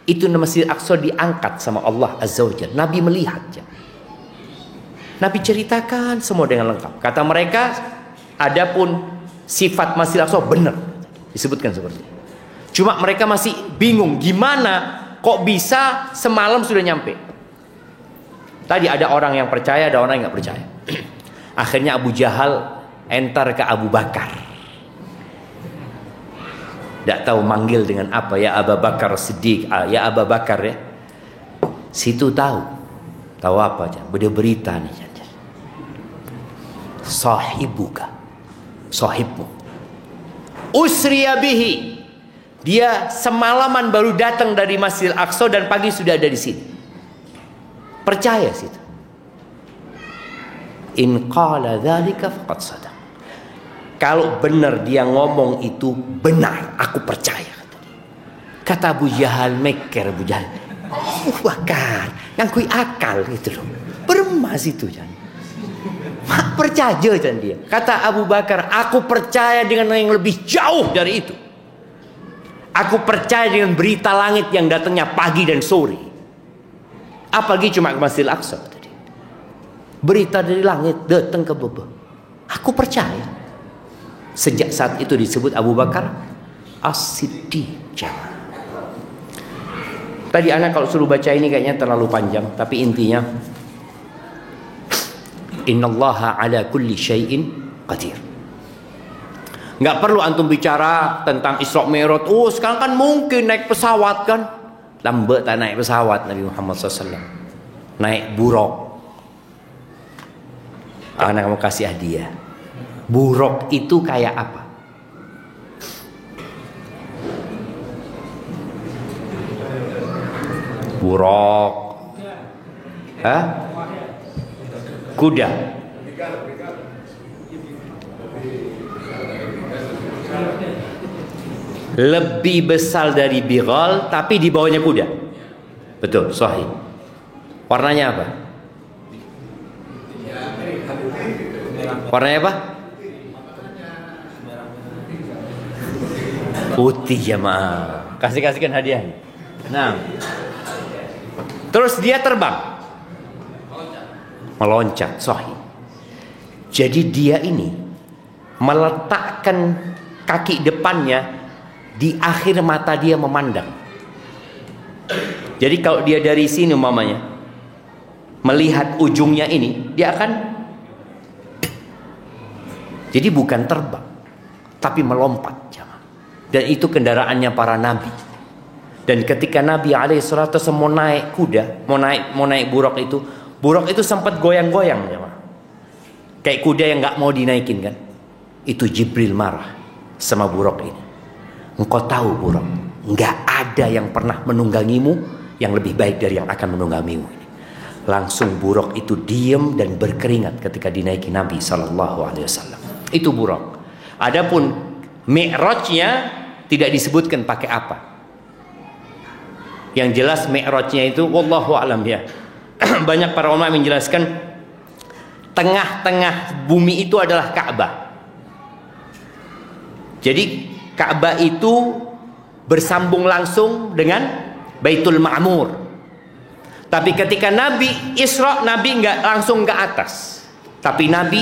Itu Masjidil Aqsa diangkat sama Allah Azza wa Jalla. Nabi melihat. Nabi ceritakan semua dengan lengkap. Kata mereka, adapun sifat Masjidil Aqsa benar. Disebutkan seperti itu. Cuma mereka masih bingung gimana kok bisa semalam sudah nyampe. Tadi ada orang yang percaya, ada orang yang nggak percaya. Akhirnya Abu Jahal entar ke Abu Bakar. Tidak tahu manggil dengan apa, ya Abu Bakar Siddiq, ya Abu Bakar ya. Situ tahu apa aja. Beda berita nih. Sahibmu. Usriya bihi. Dia semalaman baru datang dari Masjidil Aqsa dan pagi sudah ada di sini. Percaya situ. In qala dzalika faqad sadaq. Kalau benar dia ngomong itu benar, aku percaya. Kata Abu Jahal, meker Abu Jahal. Bakar, ngakui akal gitu loh. Beremas itu jangan. Percaya jangan dia. Kata Abu Bakar, aku percaya dengan yang lebih jauh dari itu. Aku percaya dengan berita langit yang datangnya pagi dan sore. Apalagi cuma ke Masjidil Aqsa tadi. Berita dari langit datang ke bawah. Aku percaya. Sejak saat itu disebut Abu Bakar As-Siddiq. Tadi anak kalau suruh baca ini kayaknya terlalu panjang, tapi intinya innallaha ala kulli syai'in qadir. Nggak perlu antum bicara tentang Isra Mi'raj. Oh sekarang kan mungkin naik pesawat kan. Lambat tak naik pesawat Nabi Muhammad SAW. Naik buruk. Anak mau kasih hadiah. Buruk itu kayak apa? Buruk. Hah? Kuda. Lebih besar dari bighal tapi di bawahnya kuda. Betul, sahih. Warnanya apa? Warnanya apa? Putih jemaah. Kasihkan hadiah. Nah. Terus dia terbang. Meloncat, sahih. Jadi dia ini meletakkan kaki depannya di akhir mata dia memandang. Jadi kalau dia dari sini umpamanya melihat ujungnya ini, dia akan, jadi bukan terbang tapi melompat Dan itu kendaraannya para nabi. Dan ketika Nabi alaihissalatu mau naik kuda, mau naik buruk itu sempat goyang-goyang ya, kayak kuda yang nggak mau dinaikin kan. Itu Jibril marah sama buruk ini. Engkau tahu buruk, nggak ada yang pernah menunggangimu yang lebih baik dari yang akan menunggangimu ini. Langsung buruk itu diam dan berkeringat ketika dinaiki Nabi SAW. Itu buruk. Adapun mi'rajnya tidak disebutkan pakai apa. Yang jelas mi'rajnya itu wallahu alam ya. Banyak para ulama menjelaskan tengah-tengah bumi itu adalah Ka'bah. Jadi Ka'bah itu bersambung langsung dengan Baitul Ma'mur. Tapi ketika Nabi Isra, Nabi nggak langsung ke atas, tapi Nabi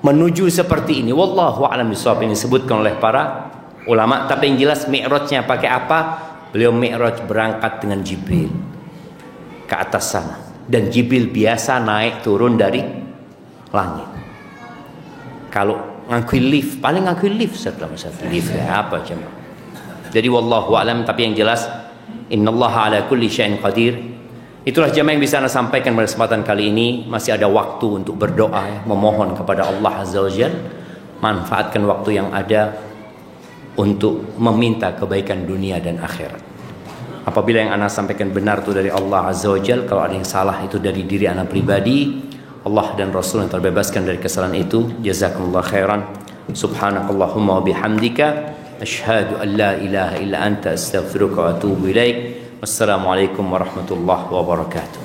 menuju seperti ini. Wallahu a'lam bishawab, ini disebutkan oleh para ulama. Tapi yang jelas mi'rajnya pakai apa? Beliau mi'raj berangkat dengan Jibril ke atas sana. Dan Jibril biasa naik turun dari langit. Kalau ngakui lift, paling ngakui lift setelah masa lift ya apa jemaah. Jadi wallahu a'lam, tapi yang jelas innallaha ala kulli syai'in qadir. Itulah jemaah yang bisa Anda sampaikan pada kesempatan kali ini. Masih ada waktu untuk berdoa ya, memohon kepada Allah Azza wa Jalla. Manfaatkan waktu yang ada untuk meminta kebaikan dunia dan akhirat. Apabila yang Anda sampaikan benar itu dari Allah Azza wa Jalla, kalau ada yang salah itu dari diri Anda pribadi, Allah dan Rasul yang terbebaskan dari kesalahan itu. Jazakumullah khairan. Subhanakallahumma wa bihamdika asyhadu an la ilaha illa anta astaghfiruka wa atubu ilaik. Wassalamualaikum warahmatullahi wabarakatuh.